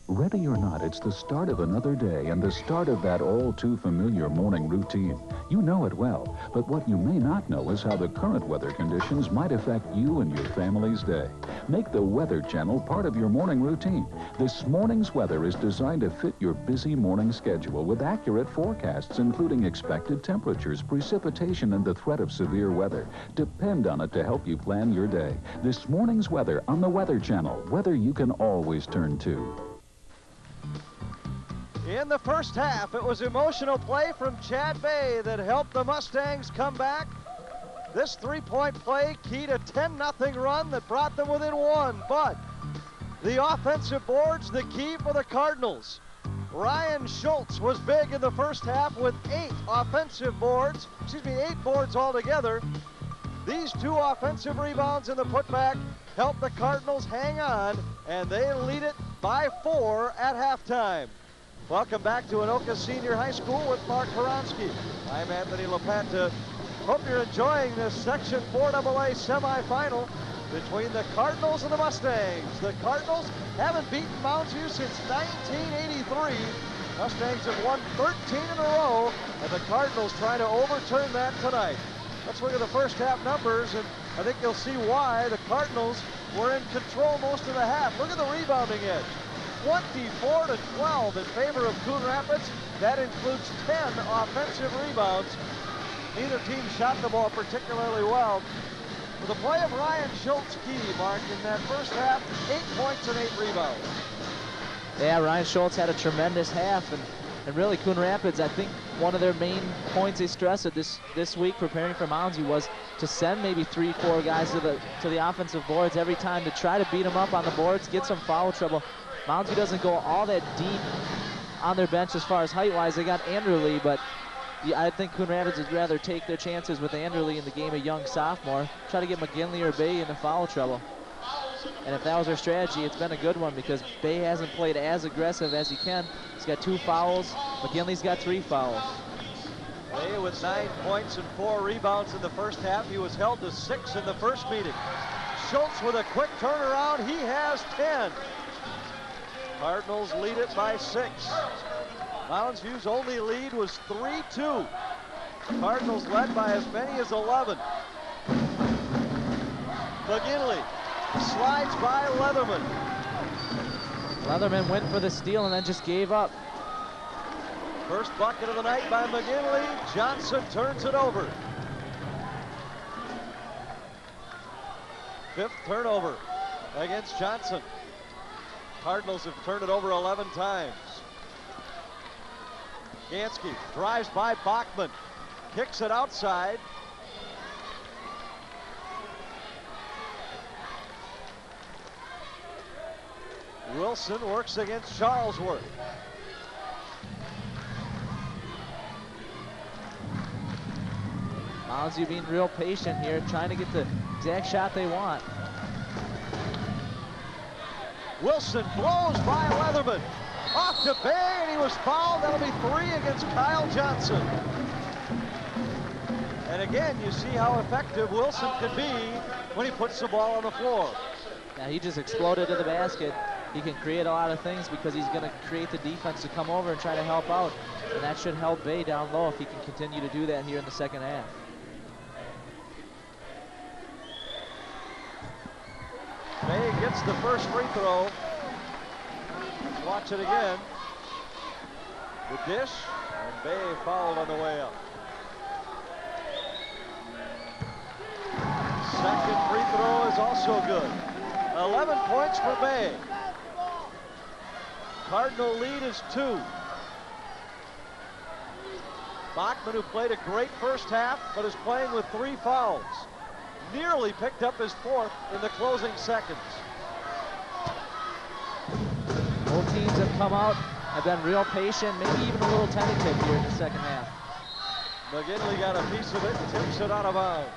Ready or not, it's the start of another day and the start of that all-too-familiar morning routine. You know it well, but what you may not know is how the current weather conditions might affect you and your family's day. Make the Weather Channel part of your morning routine. This morning's weather is designed to fit your busy morning schedule with accurate forecasts, including expected temperatures, precipitation, and the threat of severe weather. Depend on it to help you plan your day. This morning's weather on the Weather Channel, weather you can always turn to. In the first half, it was emotional play from Chad Bay that helped the Mustangs come back. This 3-point play keyed a 10-0 run that brought them within 1, but the offensive boards, the key for the Cardinals. Ryan Schultz was big in the first half with 8 boards altogether. These 2 offensive rebounds in the putback helped the Cardinals hang on, and they lead it by 4 at halftime. Welcome back to Anoka Senior High School with Mark Horonsky. I'm Anthony LaPanta. Hope you're enjoying this Section 4AA semifinal between the Cardinals and the Mustangs. The Cardinals haven't beaten Mounds U since 1983. Mustangs have won 13 in a row, and the Cardinals trying to overturn that tonight. Let's look at the first half numbers, and I think you'll see why the Cardinals were in control most of the half. Look at the rebounding edge. 24-12 in favor of Coon Rapids. That includes 10 offensive rebounds. Neither team shot the ball particularly well. With the play of Ryan Schultz key, Mark, in that first half, 8 points and 8 rebounds. Yeah, Ryan Schultz had a tremendous half, and really Coon Rapids, I think one of their main points they stressed at this week preparing for Mounds was to send maybe 3-4 guys to the offensive boards every time to try to beat them up on the boards, get some foul trouble. Mounds U doesn't go all that deep on their bench as far as height-wise. They got Anderle, but I think Coon Rapids would rather take their chances with Anderle in the game, a young sophomore. Try to get McGinley or Bay into foul trouble. And if that was our strategy, it's been a good one because Bay hasn't played as aggressive as he can. He's got 2 fouls. McGinley's got 3 fouls. Bay with 9 points and 4 rebounds in the first half. He was held to 6 in the first meeting. Schultz with a quick turnaround. He has 10. Cardinals lead it by 6. Mounds View's only lead was 3-2. Cardinals led by as many as 11. McGinley slides by Leatherman. Leatherman went for the steal and then just gave up. First bucket of the night by McGinley. Johnson turns it over. 5th turnover against Johnson. Cardinals have turned it over 11 times. Gansky drives by Bachman. Kicks it outside. Wilson works against Charlesworth. Mounds View being real patient here, trying to get the exact shot they want. Wilson blows by Leatherman. Off to Bay, and he was fouled. That'll be 3 against Kyle Johnson. And again, you see how effective Wilson could be when he puts the ball on the floor. Yeah, he just exploded to the basket. He can create a lot of things because he's going to create the defense to come over and try to help out. And that should help Bay down low if he can continue to do that here in the second half. Bay gets the first free throw. Let's watch it again. The dish, and Bay fouled on the way up. Second free throw is also good. 11 points for Bay. Cardinal lead is 2. Bachman, who played a great first half, but is playing with 3 fouls. Nearly picked up his 4th in the closing seconds. Both teams have come out, have been real patient, maybe even a little tentative here in the second half. McGinley got a piece of it, tips it out of bounds.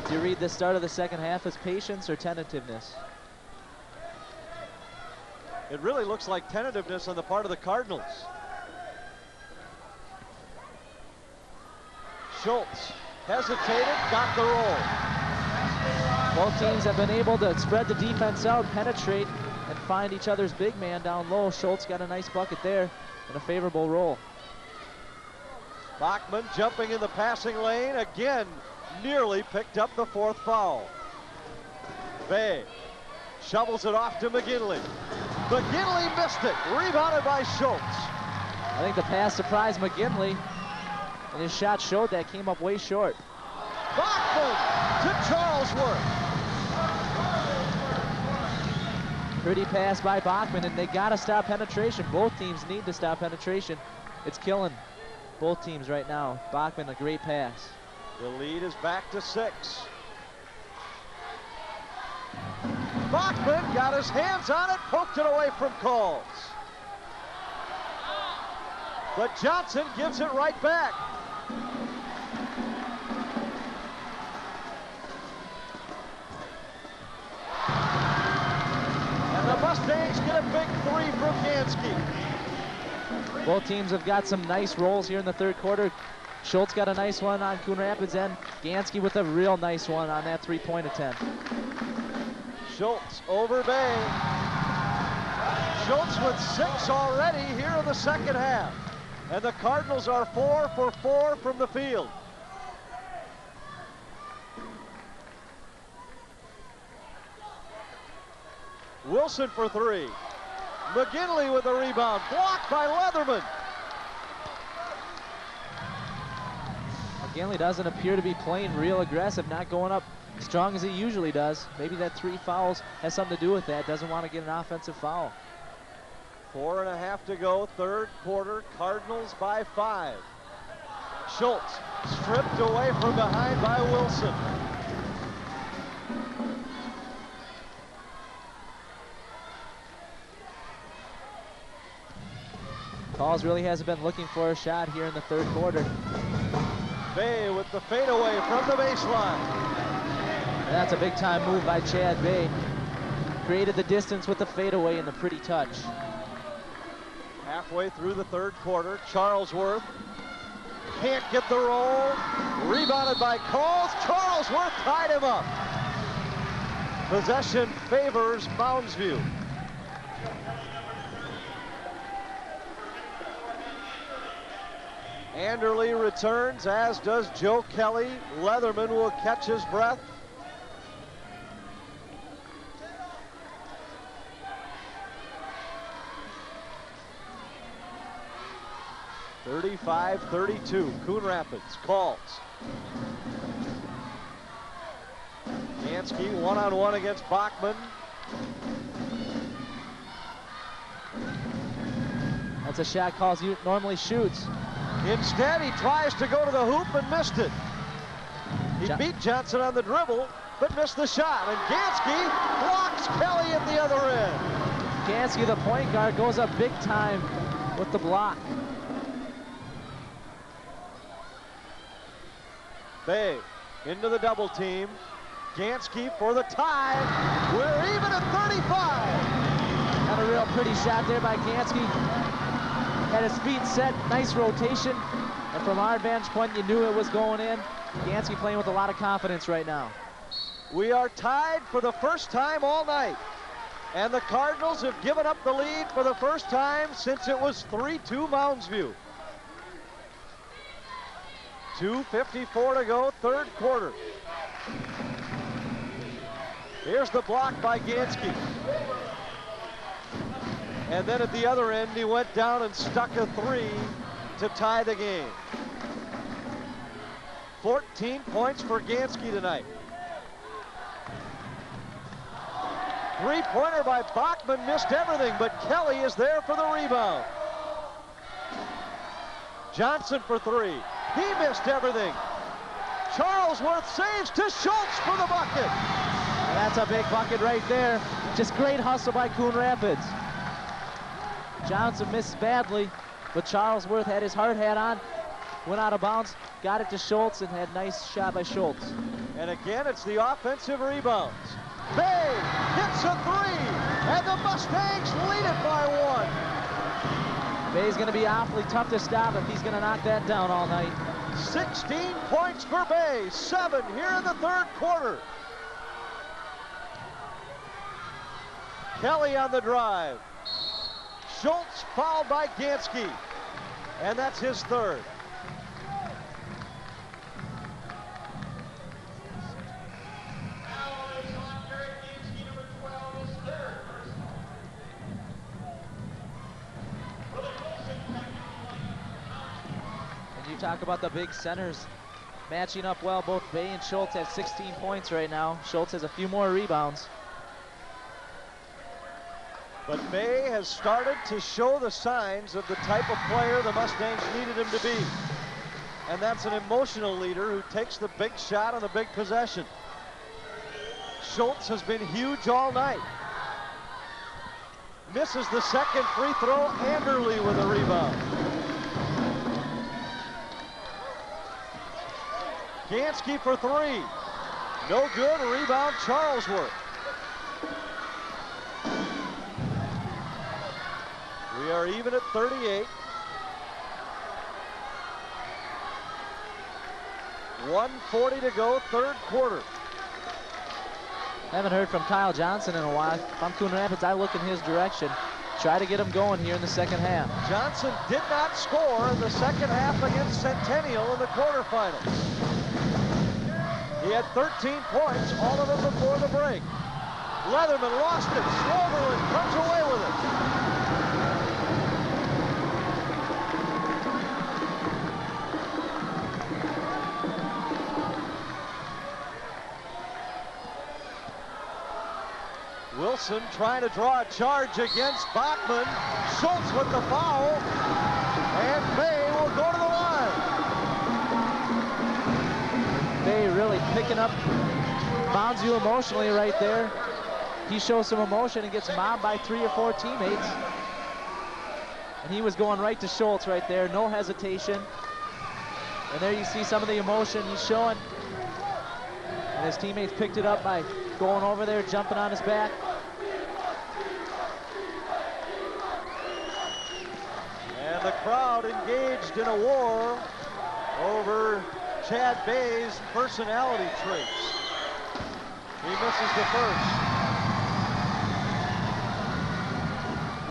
Do you read the start of the second half as patience or tentativeness? It really looks like tentativeness on the part of the Cardinals. Schultz hesitated, got the roll. Both teams have been able to spread the defense out, penetrate, and find each other's big man down low. Schultz got a nice bucket there and a favorable roll. Bachman jumping in the passing lane, again nearly picked up the 4th foul. Bay shovels it off to McGinley. McGinley missed it, rebounded by Schultz. I think the pass surprised McGinley, and his shot showed that, came up way short. Bachman to Charlesworth. Pretty pass by Bachman, and they gotta stop penetration. Both teams need to stop penetration. It's killing both teams right now. Bachman, a great pass. The lead is back to 6. Bachman got his hands on it, poked it away from calls. But Johnson gives it right back. And the Mustangs get a big 3 from Gansky. Both teams have got some nice rolls here in the third quarter. Schultz got a nice one on Coon Rapids, and Gansky with a real nice one on that 3-point attempt. Schultz over Bay. Schultz with 6 already here in the second half. And the Cardinals are 4 for 4 from the field. Wilson for 3. McGinley with a rebound, blocked by Leatherman. McGinley doesn't appear to be playing real aggressive, not going up strong as he usually does. Maybe that 3 fouls has something to do with that. Doesn't want to get an offensive foul. 4.5 to go, third quarter. Cardinals by 5. Schultz stripped away from behind by Wilson. Calls really hasn't been looking for a shot here in the third quarter. Bay with the fadeaway from the baseline. And that's a big time move by Chad Bay. Created the distance with the fadeaway and the pretty touch. Halfway through the third quarter, Charlesworth can't get the roll. Rebounded by Coles. Charlesworth tied him up. Possession favors Mounds View. Anderle returns, as does Joe Kelly. Leatherman will catch his breath. (35-32). Coon Rapids calls. Gansky one-on-one against Bachman. That's a shot Calls normally shoots. Instead, he tries to go to the hoop and missed it. He beat Johnson on the dribble, but missed the shot. And Gansky blocks Kelly at the other end. Gansky, the point guard, goes up big time with the block. Bay into the double team. Gansky for the tie. We're even at 35. Got a real pretty shot there by Gansky. Had his feet set, nice rotation. And from our vantage point, you knew it was going in. Gansky playing with a lot of confidence right now. We are tied for the first time all night. And the Cardinals have given up the lead for the first time since it was 3-2 Mounds View. 2:54 to go, third quarter. Here's the block by Gansky. And then at the other end, he went down and stuck a three to tie the game. 14 points for Gansky tonight. Three-pointer by Bachman, missed everything, but Kelly is there for the rebound. Johnson for three. He missed everything. Charlesworth saves to Schultz for the bucket. And that's a big bucket right there. Just great hustle by Coon Rapids. Johnson missed badly, but Charlesworth had his hard hat on, went out of bounds, got it to Schultz, and had a nice shot by Schultz. And again, it's the offensive rebounds. Bay hits a three, and the Mustangs lead it by one. Bay's going to be awfully tough to stop if he's going to knock that down all night. 16 points for Bay, 7 here in the third quarter. Kelly on the drive. Schultz fouled by Gansky, and that's his third. And you talk about the big centers matching up well. Both Bay and Schultz have 16 points right now. Schultz has a few more rebounds. But Bay has started to show the signs of the type of player the Mustangs needed him to be. And that's an emotional leader who takes the big shot on the big possession. Schultz has been huge all night. Misses the second free throw. Anderle with a rebound. Gansky for three. No good. Rebound Charlesworth. We are even at 38. 1:40 to go, third quarter. Haven't heard from Kyle Johnson in a while. If I'm Coon Rapids, I look in his direction. Try to get him going here in the second half. Johnson did not score in the second half against Centennial in the quarterfinals. He had 13 points, all of them before the break. Leatherman lost it. Sloverland comes away with it. Wilson trying to draw a charge against Bachman. Schultz with the foul. And Bay will go to the line. Bay really picking up Mounds View emotionally right there. He shows some emotion and gets mobbed by 3 or 4 teammates. And he was going right to Schultz right there, no hesitation. And there you see some of the emotion he's showing. And his teammates picked it up by going over there, jumping on his back. And the crowd engaged in a war over Chad Bay's personality traits. He misses the first.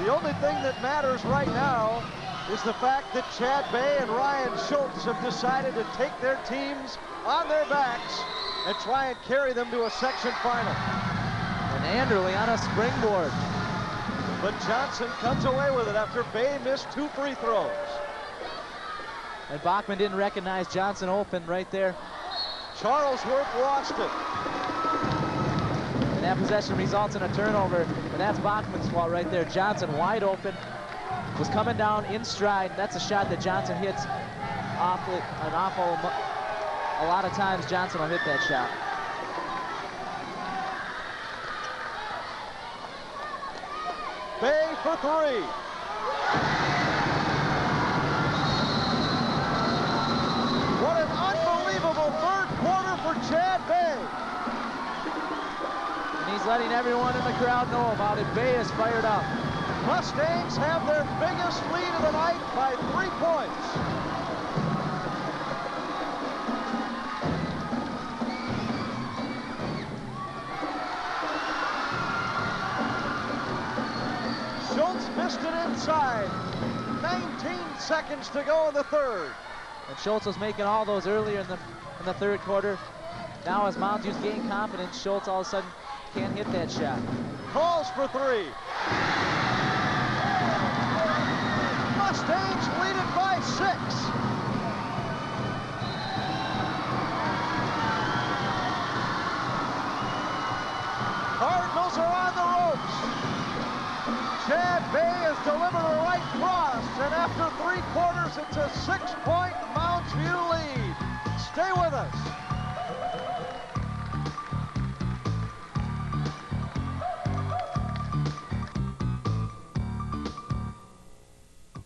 The only thing that matters right now is the fact that Chad Bay and Ryan Schultz have decided to take their teams on their backs and try and carry them to a section final. And Anderle on a springboard. But Johnson comes away with it after Bay missed 2 free throws. And Bachman didn't recognize Johnson open right there. Charlesworth lost it. And that possession results in a turnover, and that's Bachman's fault right there. Johnson wide open, was coming down in stride. That's a shot that Johnson hits a lot of times Johnson will hit that shot. Bay for 3. What an unbelievable third quarter for Chad Bay. And he's letting everyone in the crowd know about it. Bay is fired up. Mustangs have their biggest lead of the night by 3 points. Schultz missed it inside. 19 seconds to go in the third. And Schultz was making all those earlier in the third quarter. Now as Mounds gain confidence, Schultz all of a sudden can't hit that shot. Calls for 3. Mustangs lead it by 6. Cardinals are on the ropes. Chad Bay has delivered a right cross, and after 3 quarters, it's a 6-point Mounds View lead. Stay with us.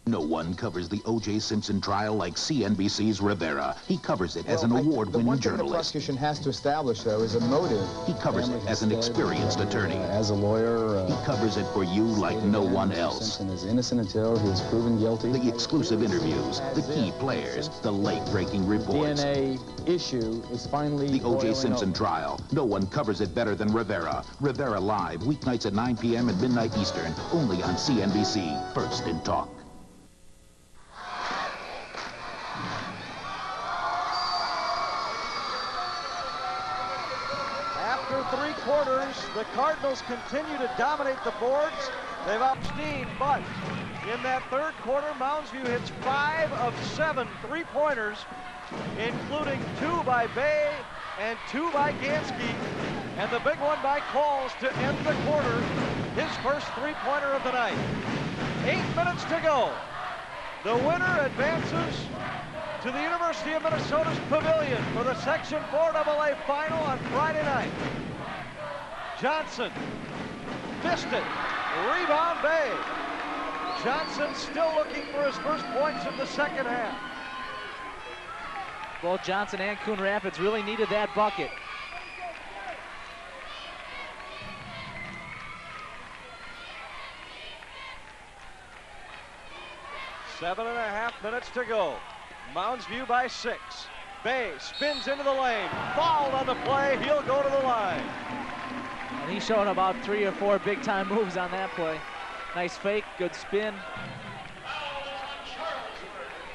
No one covers the O.J. Simpson trial like CNBC's Rivera. He covers it as an award-winning journalist. The prosecution has to establish, though, is a motive. He covers it as an experienced attorney. As a lawyer, he covers it for you like no one else. Simpson is innocent until he is proven guilty. The exclusive interviews, the key players, the late-breaking reports. DNA issue is finally the O.J. Simpson trial. No one covers it better than Rivera. Rivera Live, weeknights at 9 p.m. and midnight Eastern, only on CNBC. First in talk. After 3 quarters, the Cardinals continue to dominate the boards. They've outsteamed, but in that third quarter, Mounds View hits 5 of 7 3-pointers, including 2 by Bay and 2 by Gansky, and the big one by Calls to end the quarter, his first 3-pointer of the night. 8 minutes to go. The winner advances to the University of Minnesota's Pavilion for the Section 4AA final on Friday night. Johnson missed it. Rebound Bay. Johnson still looking for his first points in the second half. Both Johnson and Coon Rapids really needed that bucket. Seven and a half minutes to go. Mounds View by 6. Bay spins into the lane. Fouled on the play. He'll go to the line. And he's showing about 3 or 4 big-time moves on that play. Nice fake, good spin.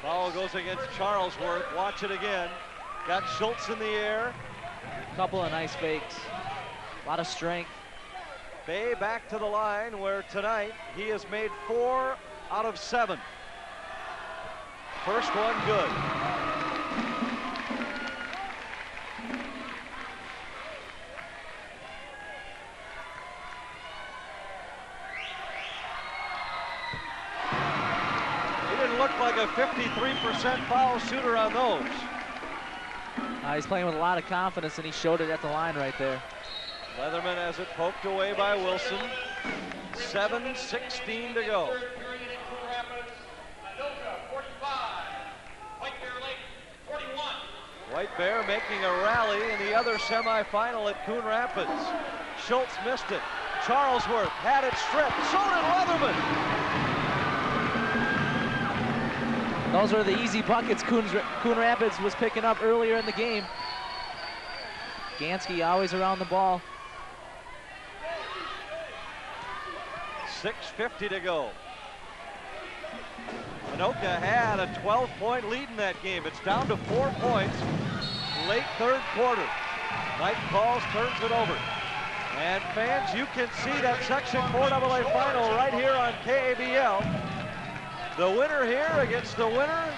Foul goes against Charlesworth. Watch it again. Got Schultz in the air. Couple of nice fakes. A lot of strength. Bay back to the line where tonight he has made 4 out of 7. First one good. He didn't look like a 53% foul shooter on those. He's playing with a lot of confidence, and he showed it at the line right there. Leatherman has it poked away by Wilson. 7:16 to go. White Bear making a rally in the other semifinal at Coon Rapids. Schultz missed it. Charlesworth had it stripped. So did Leatherman. Those were the easy buckets Coon Rapids was picking up earlier in the game. Gansky always around the ball. 6:50 to go. Anoka had a 12-point lead in that game. It's down to 4 points. Late third quarter. Mike Pauls turns it over. And fans, you can see that Section 4AA final right here on KABL. The winner here against the winner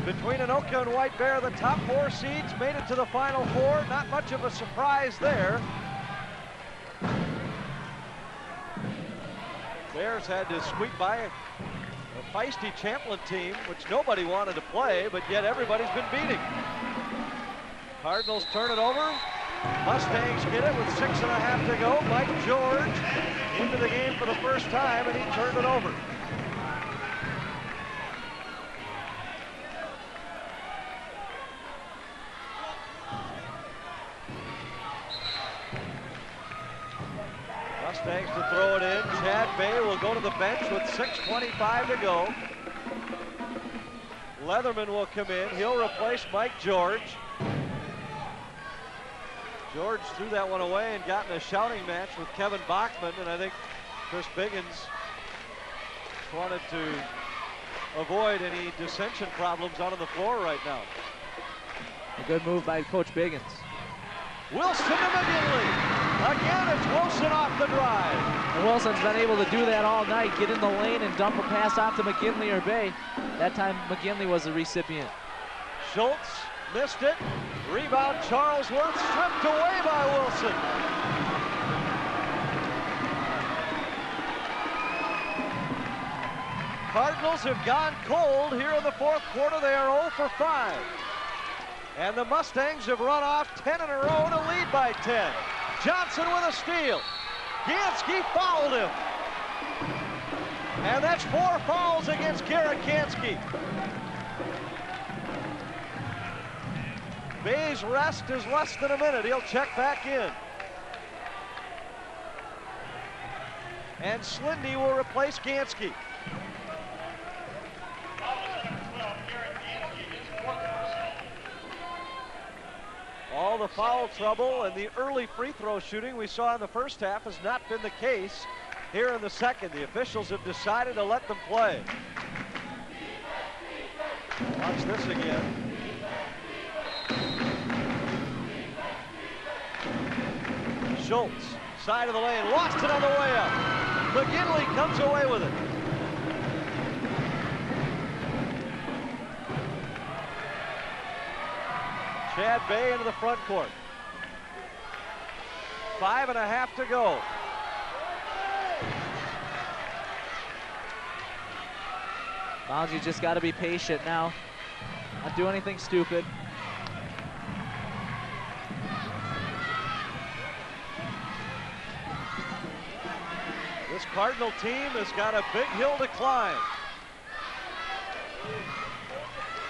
between Anoka and White Bear. The top 4 seeds made it to the Final Four. Not much of a surprise there. Bears had to squeak by a feisty Champlin team, which nobody wanted to play, but yet everybody's been beating. Cardinals turn it over. Mustangs get it with 6.5 to go. Mike George into the game for the first time, and he turned it over. Mustangs to throw it in. Chad Bay will go to the bench with 6:25 to go. Leatherman will come in. He'll replace Mike George. George threw that one away and got in a shouting match with Kevin Bachman, and I think Chris Biggins wanted to avoid any dissension problems out on the floor right now. A good move by Coach Biggins. Wilson to McGinley. Again, it's Wilson off the drive. And Wilson's been able to do that all night, get in the lane and dump a pass off to McGinley or Bay. That time McGinley was the recipient. Schultz missed it. Rebound Charlesworth, stripped away by Wilson. Cardinals have gone cold here in the fourth quarter. They are 0 for 5. And the Mustangs have run off 10 in a row to lead by 10. Johnson with a steal. Gansky fouled him. And that's 4 fouls against Garrett Gansky. Bay's rest is less than a minute. He'll check back in. And Slindy will replace Gansky. All the foul trouble and the early free throw shooting we saw in the first half has not been the case here in the second. The officials have decided to let them play. Watch this again. Schultz, side of the lane, lost it on the way up. McGinley comes away with it. Chad Bay into the front court. 5.5 to go. Mounds, you just got to be patient now. Not do anything stupid. This Cardinal team has got a big hill to climb.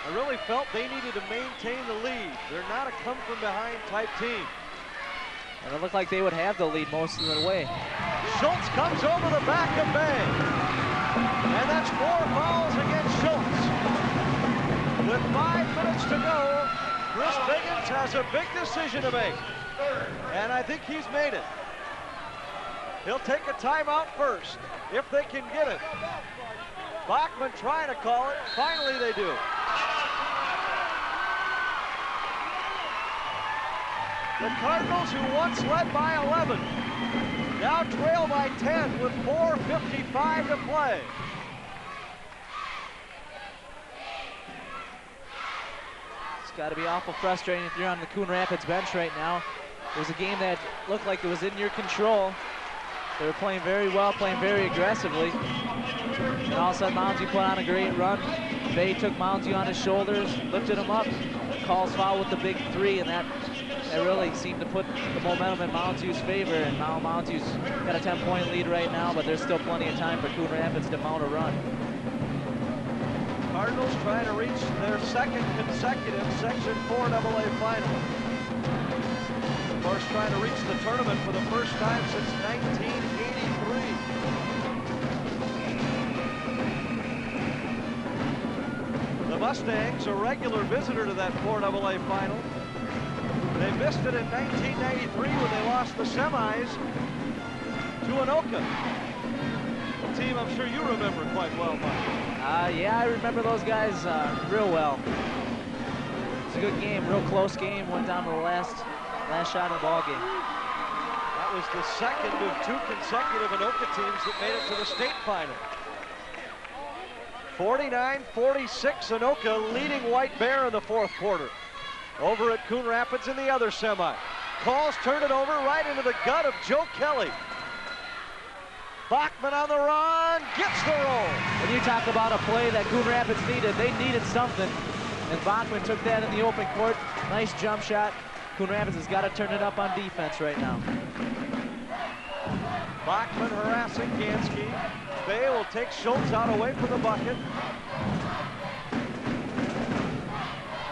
I really felt they needed to maintain the lead. They're not a come-from-behind type team. And it looked like they would have the lead most of the way. Schultz comes over the back of Bay. And that's 4 fouls against Schultz. With 5 minutes to go, Chris Biggins has a big decision to make. And I think he's made it. He'll take a timeout first, if they can get it. Bachman trying to call it. Finally they do. The Cardinals, who once led by 11, now trail by 10 with 4:55 to play. It's got to be awful frustrating if you're on the Coon Rapids bench right now. It was a game that looked like it was in your control. They were playing very well, playing very aggressively. And all of a sudden, Moundsy put on a great run. Bay took Moundsy on his shoulders, lifted him up, calls foul with the big 3, and that really seemed to put the momentum in Moundsy's favor. And now Moundsy's got a 10-point lead right now, but there's still plenty of time for Coon Rapids to mount a run. Cardinals trying to reach their second consecutive Section 4 AA final. Of course, trying to reach the tournament for the first time since 1983. The Mustangs, a regular visitor to that 4 AA final. They missed it in 1993 when they lost the semis to Anoka. A team I'm sure you remember quite well, Mike. Yeah, I remember those guys real well. It's a good game, real close game. Went down to the last shot of the ball game. That was the second of 2 consecutive Anoka teams that made it to the state final. 49-46, Anoka leading White Bear in the 4th quarter. Over at Coon Rapids in the other semi. Calls turned it over right into the gut of Joe Kelly. Bachman on the run, gets the roll. When you talk about a play that Coon Rapids needed, they needed something. And Bachman took that in the open court. Nice jump shot. Coon Rapids has got to turn it up on defense right now. Bachman harassing Gansky. Bay will take Schultz out away from the bucket.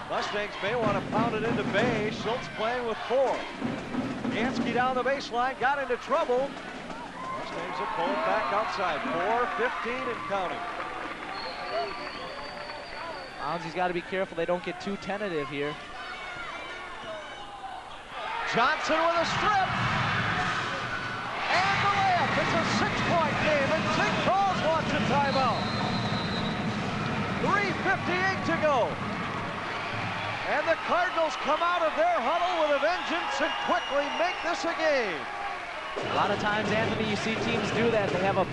Mustangs may want to pound it into Bay. Schultz playing with 4. Gansky down the baseline, got into trouble. Mustangs are pulling back outside. 4:15 and counting. Mounds, he's got to be careful they don't get too tentative here. Johnson with a strip. And the layup. It's a 6-point game, and St. Paul's wants a timeout. 3:58 to go. And the Cardinals come out of their huddle with a vengeance and quickly make this a game. A lot of times, Anthony, you see teams do that. They have a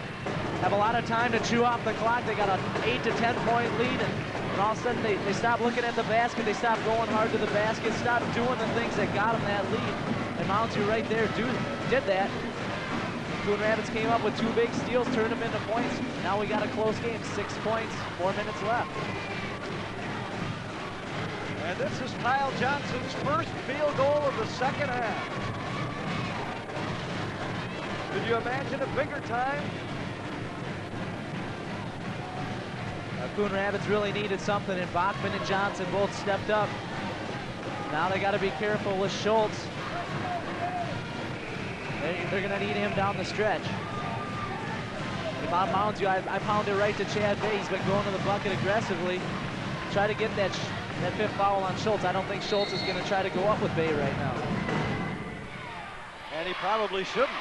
lot of time to chew off the clock. They got an 8 to 10 point lead, and all of a sudden they stop looking at the basket. They stop going hard to the basket, stop doing the things that got them that lead. And Mounds, you right there, did that. Coon Rapids came up with 2 big steals, turned them into points. Now we got a close game, 6 points, 4 minutes left. And this is Kyle Johnson's first field goal of the second half. Could you imagine a bigger time? Coon Rapids really needed something, and Bachman and Johnson both stepped up. Now they got to be careful with Schultz. They're going to need him down the stretch. If I'm Mounds, I pound it right to Chad Bay. He's been going to the bucket aggressively. Try to get that 5th foul on Schultz. I don't think Schultz is going to try to go up with Bay right now. And he probably shouldn't.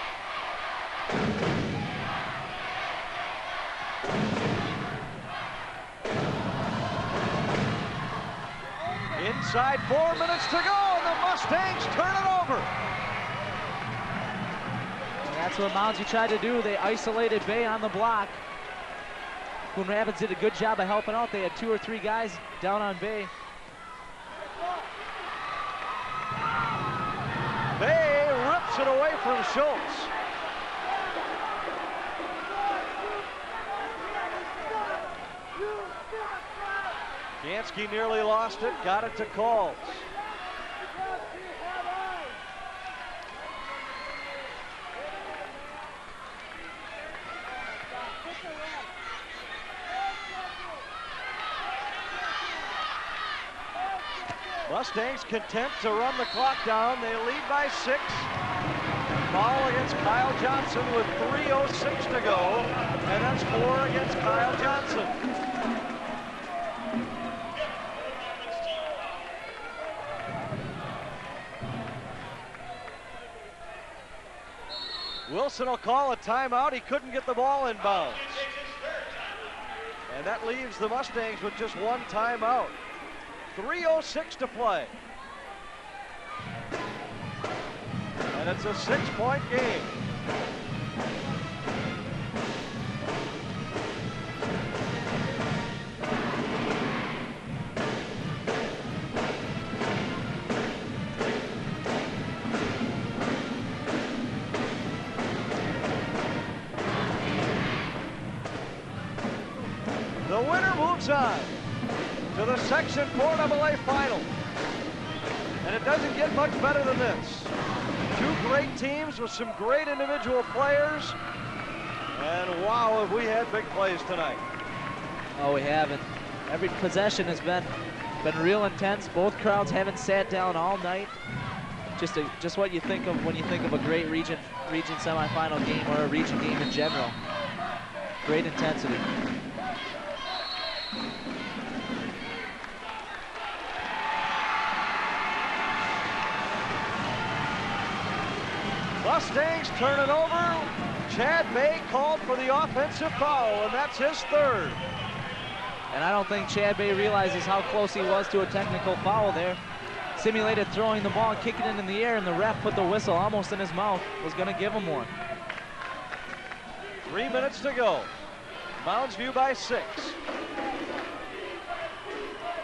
Inside 4 minutes to go, and the Mustangs turn it over. And that's what Mounds tried to do. They isolated Bay on the block. Coon Rapids did a good job of helping out. They had 2 or 3 guys down on Bay. Bay rips it away from Schultz. Gansky nearly lost it, got it to Calls. Mustangs content to run the clock down. They lead by 6. Foul against Kyle Johnson with 3:06 to go, and that's 4 against Kyle Johnson. Wilson will call a timeout. He couldn't get the ball in bounds. And that leaves the Mustangs with just 1 timeout. 3:06 to play. And it's a 6-point game. The winner moves on to the Section 4 AA final. And it doesn't get much better than this. 2 great teams with some great individual players. And wow, have we had big plays tonight. Oh, we haven't. Every possession has been real intense. Both crowds haven't sat down all night. Just what you think of when you think of a great region semifinal game or a region game in general. Great intensity. Mustangs turn it over. Chad Bay called for the offensive foul, and that's his third. And I don't think Chad Bay realizes how close he was to a technical foul there. Simulated throwing the ball, kicking it in the air, and the ref put the whistle almost in his mouth. Was going to give him one. 3 minutes to go. Mounds View by 6.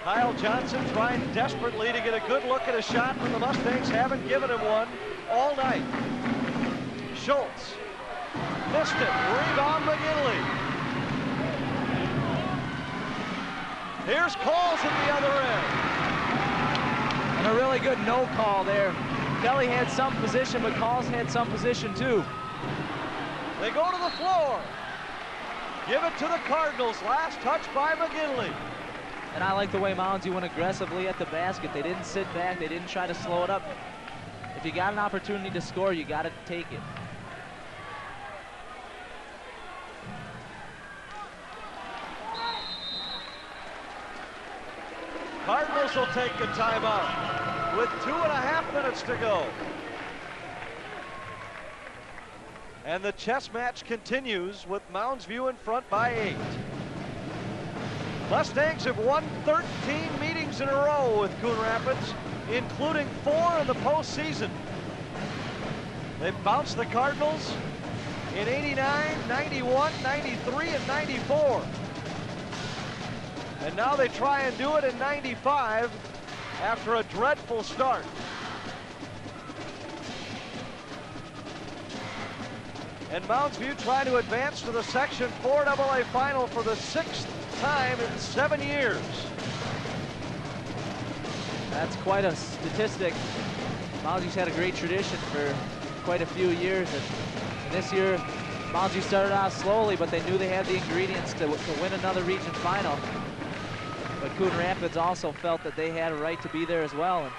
Kyle Johnson trying desperately to get a good look at a shot, but the Mustangs haven't given him one all night. Schultz missed it. Rebound McGinley. Here's Calls at the other end. And a really good no call there. Kelly had some position, but Calls had some position too. They go to the floor. Give it to the Cardinals. Last touch by McGinley. And I like the way Mounds went aggressively at the basket. They didn't sit back. They didn't try to slow it up. If you got an opportunity to score, you got to take it. Cardinals will take a timeout with 2.5 minutes to go. And the chess match continues with Mounds View in front by 8. Mustangs have won 13 meetings in a row with Coon Rapids, including 4 in the postseason. They've bounced the Cardinals in 89, 91, 93, and 94. And now they try and do it in 95 after a dreadful start. And Mounds View trying to advance to the Section 4 AA final for the 6th time in 7 years. That's quite a statistic. Mounds View's had a great tradition for quite a few years. And this year, Mounds View started out slowly, but they knew they had the ingredients to win another region final. But Coon Rapids also felt that they had a right to be there as well. And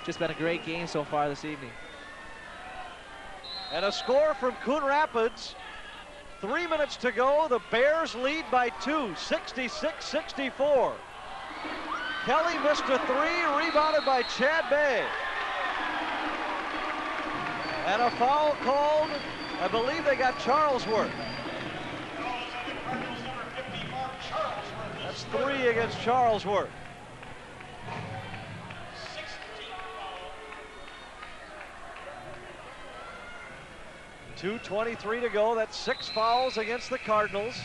just been a great game so far this evening. And a score from Coon Rapids. 3 minutes to go. The Bears lead by 2, 66-64. Kelly missed a 3, rebounded by Chad Bay. And a foul called. I believe they got Charlesworth. That's 3 against Charlesworth. 2:23 to go. That's 6 fouls against the Cardinals.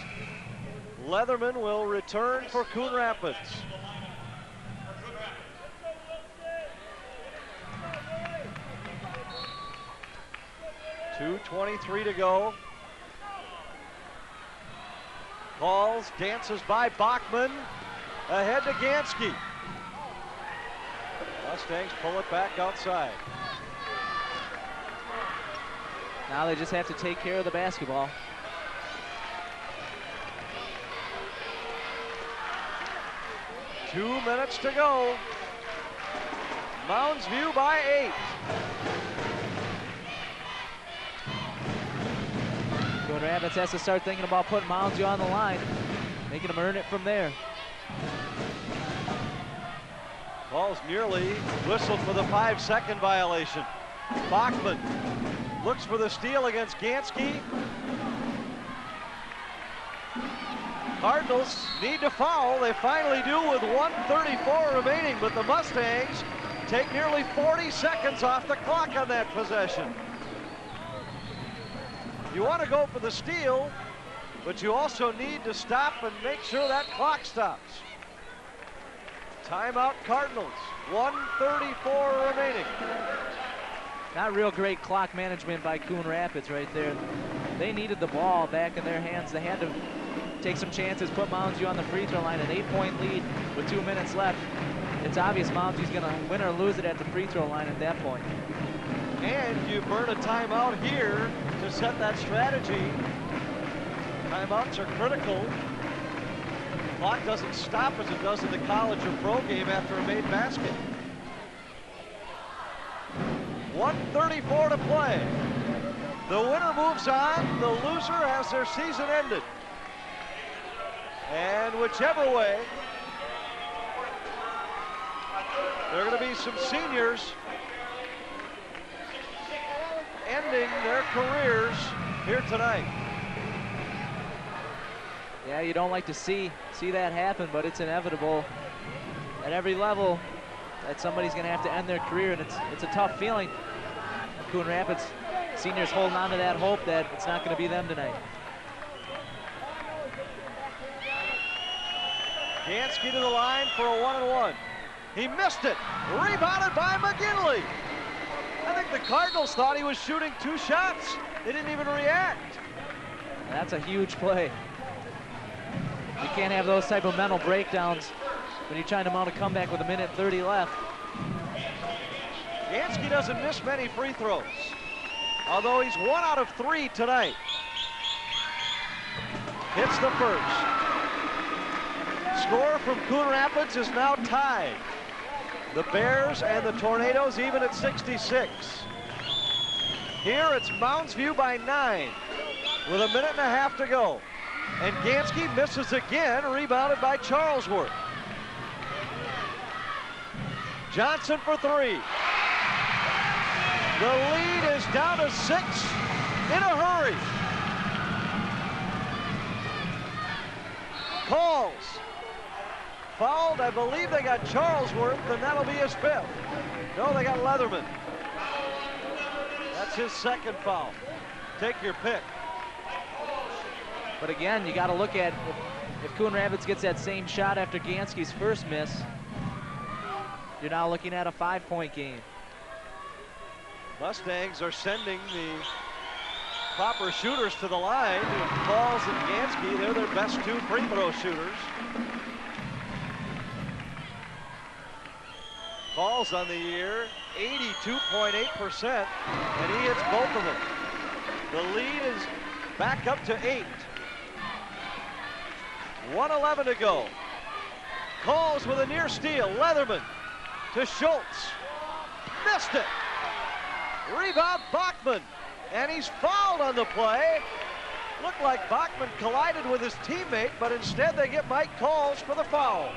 Leatherman will return for Coon Rapids. .223 to go. Calls, dances by Bachman. Ahead to Gansky. Mustangs pull it back outside. Now they just have to take care of the basketball. Two minutes to go. Mounds View by 8. Coon Rapids has to start thinking about putting Mounds View on the line, making them earn it from there. Ball's nearly whistled for the 5-second violation. Bachman looks for the steal against Gansky. Cardinals need to foul. They finally do with 1:34 remaining, but the Mustangs take nearly 40 seconds off the clock on that possession. You want to go for the steal, but you also need to stop and make sure that clock stops. Timeout Cardinals, 1:34 remaining. Not real great clock management by Coon Rapids right there. They needed the ball back in their hands. They had to take some chances, put Mounds View on the free throw line, an 8-point lead with 2 minutes left. It's obvious Mounds View's gonna win or lose it at the free throw line at that point. And you burn a timeout here to set that strategy. Timeouts are critical. Clock doesn't stop as it does in the college or pro game after a made basket. 1:34 to play. The winner moves on. The loser has their season ended. And whichever way, there are going to be some seniors ending their careers here tonight. Yeah, you don't like to see that happen, but it's inevitable at every level that somebody's going to have to end their career, and it's a tough feeling. Coon Rapids seniors holding on to that hope that it's not going to be them tonight. Gansky to the line for a 1-and-1. He missed it. Rebounded by McGinley. I think the Cardinals thought he was shooting 2 shots. They didn't even react. That's a huge play. You can't have those type of mental breakdowns when you're trying to mount a comeback with 1:30 left. Gansky doesn't miss many free throws, although he's 1 out of 3 tonight. Hits the first. Score from Coon Rapids is now tied. The Bears and the Tornadoes even at 66. Here it's Mounds View by 9 with 1.5 minutes to go. And Gansky misses again, rebounded by Charlesworth. Johnson for 3. The lead is down to 6 in a hurry. Calls. Fouled, I believe they got Charlesworth, and that'll be his 5th. No, they got Leatherman. That's his 2nd foul. Take your pick. But again, you got to look at if Coon Rapids gets that same shot after Gansky's first miss, you're now looking at a 5-point game. Mustangs are sending the proper shooters to the line. Falls and Gansky, they're their best 2 free throw shooters. Falls on the year, 82.8%, and he hits both of them. The lead is back up to 8. 1:11 to go. Calls with a near steal. Leatherman to Schultz. Missed it. Rebound Bachman. And he's fouled on the play. Looked like Bachman collided with his teammate, but instead they get Mike Calls for the foul.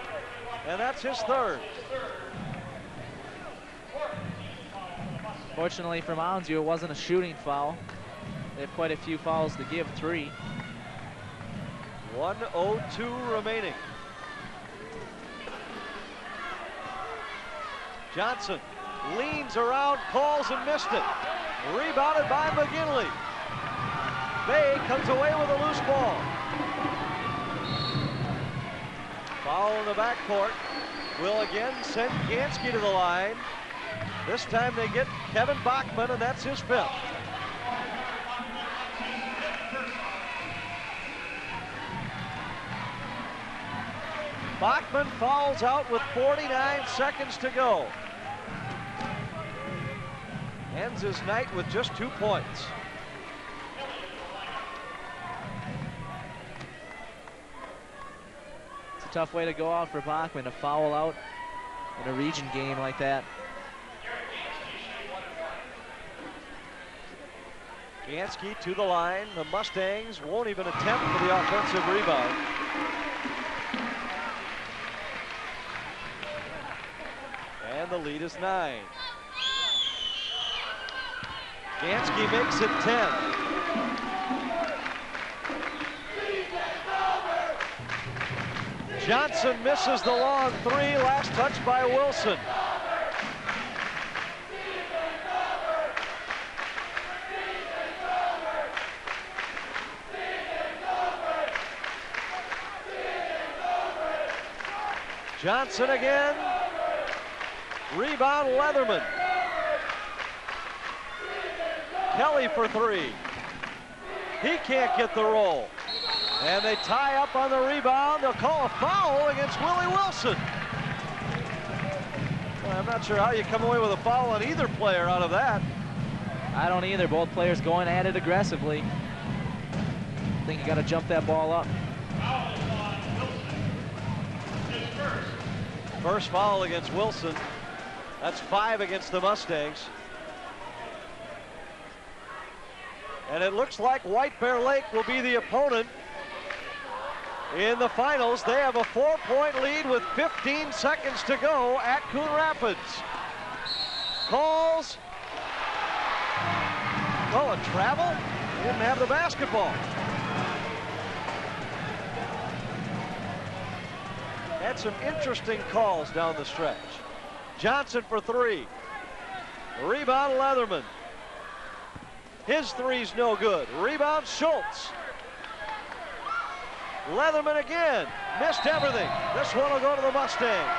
And that's his 3rd. Fortunately for Mounds View, it wasn't a shooting foul. They have quite a few fouls to give, 3. 1:02 remaining. Johnson leans around, calls and missed it. Rebounded by McGinley. Bay comes away with a loose ball. Foul in the backcourt will again send Gansky to the line. This time they get Kevin Bachman, and that's his 5th. Bachman fouls out with 49 seconds to go. Ends his night with just 2 points. It's a tough way to go out for Bachman to foul out in a region game like that. Gansky to the line. The Mustangs won't even attempt for the offensive rebound. And the lead is 9. Gansky makes it 10. Johnson misses the long 3, last touch by Wilson. Johnson again. Rebound Leatherman. Kelly for 3. He can't get the roll. And they tie up on the rebound. They'll call a foul against Willie Wilson. Well, I'm not sure how you come away with a foul on either player out of that. I don't either. Both players going at it aggressively. I think you got to jump that ball up. First foul against Wilson. That's 5 against the Mustangs. And it looks like White Bear Lake will be the opponent in the finals. They have a 4-point lead with 15 seconds to go at Coon Rapids. Calls. Oh, a travel? They didn't have the basketball. Had some interesting calls down the stretch. Johnson for 3. Rebound Leatherman. His three's no good. Rebound Schultz. Leatherman again. Missed everything. This one will go to the Mustangs.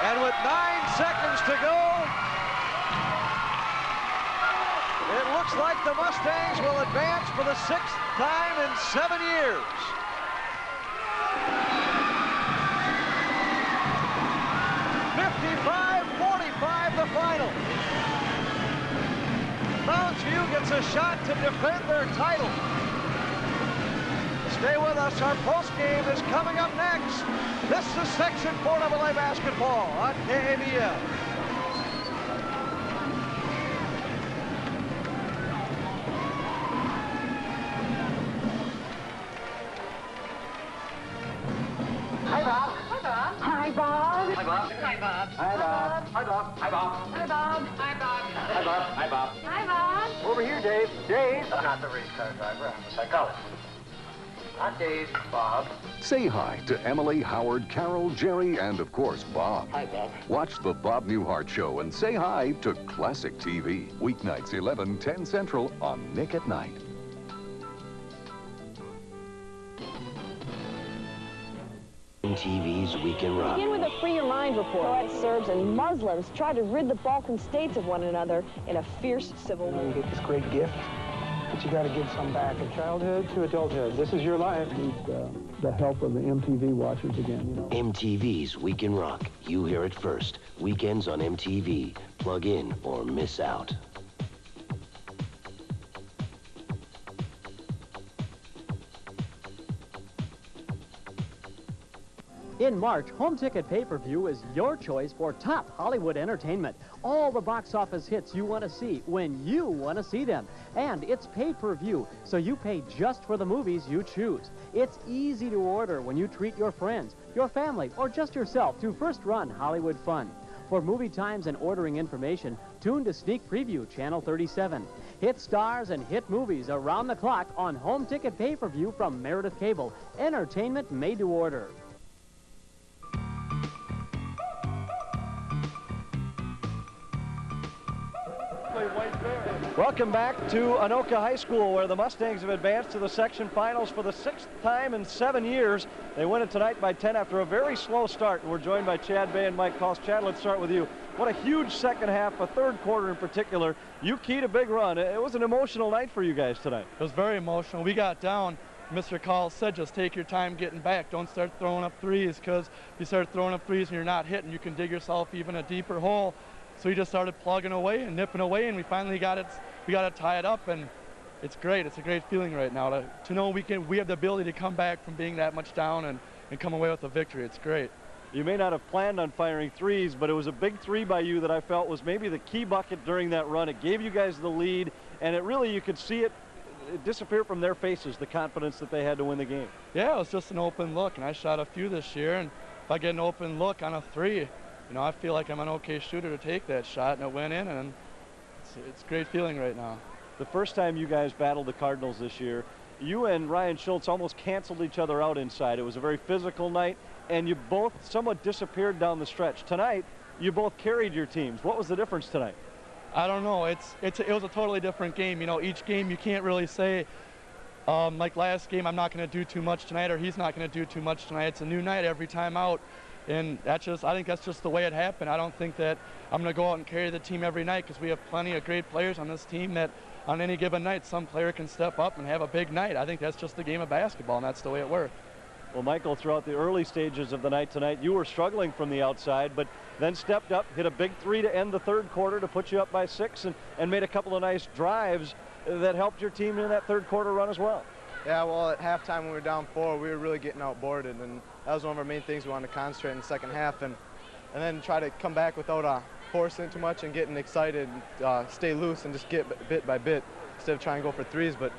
And with 9 seconds to go, it looks like the Mustangs will advance for the 6th time in 7 years. The final. Mounds View gets a shot to defend their title. Stay with us. Our post game is coming up next. This is Section 4AA basketball on KABL. Hi, Bob. Hi, Bob. Hi, Bob. Hi, Bob. Hi, Bob. Hi, Bob. Hi, Bob. Hi, Bob. Hi, Bob. Hi, Bob. Hi, Bob. Hi, Bob. Hi, Bob. Over here, Dave. Dave. I'm not the race car driver. I'm a psychologist. Not Dave. Bob. Say hi to Emily, Howard, Carol, Jerry, and of course, Bob. Hi, Bob. Watch the Bob Newhart Show and say hi to Classic TV. Weeknights 11, 10 Central on Nick at Night. TV's Week in Rock. Begin with a Free Your Mind report. Serbs and Muslims tried to rid the Balkan states of one another in a fierce civil war. You get this great gift, but you got to give some back. From childhood to adulthood, this is your life. You need the help of the MTV watchers again, you know. MTV's Week in Rock. You hear it first. Weekends on MTV. Plug in or miss out. In March, Home Ticket Pay-Per-View is your choice for top Hollywood entertainment. All the box office hits you want to see when you want to see them. And it's pay-per-view, so you pay just for the movies you choose. It's easy to order when you treat your friends, your family, or just yourself to First Run Hollywood Fun. For movie times and ordering information, tune to Sneak Preview Channel 37. Hit stars and hit movies around the clock on Home Ticket Pay-Per-View from Meredith Cable. Entertainment made to order. Welcome back to Anoka High School, where the Mustangs have advanced to the section finals for the 6th time in 7 years. They win it tonight by 10 after a very slow start. We're joined by Chad Bay and Mike Coss. Chad, let's start with you. What a huge second half, a third quarter in particular. You keyed a big run. It was an emotional night for you guys tonight. It was very emotional. We got down. Mr. Call said, just take your time getting back. Don't start throwing up threes, because if you start throwing up threes and you're not hitting, you can dig yourself even a deeper hole. So we just started plugging away and nipping away, and we finally got it tied up, and it's great. It's a great feeling right now to know we have the ability to come back from being that much down and come away with a victory. It's great. You may not have planned on firing threes, but it was a big three by you that I felt was maybe the key bucket during that run. It gave you guys the lead, and it really, you could see it disappear from their faces, the confidence that they had to win the game. Yeah, it was just an open look, and I shot a few this year, and if I get an open look on a three, you know, I feel like I'm an okay shooter to take that shot, and it went in, and it's a great feeling right now. The first time you guys battled the Cardinals this year, you and Ryan Schultz almost canceled each other out inside. It was a very physical night, and you both somewhat disappeared down the stretch. Tonight, you both carried your teams. What was the difference tonight? I don't know. It was a totally different game. You know, each game you can't really say, like last game, I'm not going to do too much tonight, or he's not going to do too much tonight. It's a new night every time out. And I think that's just the way it happened. I don't think that I'm going to go out and carry the team every night, because we have plenty of great players on this team that on any given night, some player can step up and have a big night. I think that's just the game of basketball, and that's the way it works. Well, Michael, throughout the early stages of the night tonight, you were struggling from the outside, but then stepped up, hit a big three to end the third quarter to put you up by 6, and made a couple of nice drives that helped your team in that third quarter run as well. Yeah, well, at halftime when we were down 4, we were really getting outboarded, and that was one of our main things we wanted to concentrate in the second half, and then try to come back without forcing it too much and getting excited, stay loose and just get bit by bit instead of trying to go for threes. But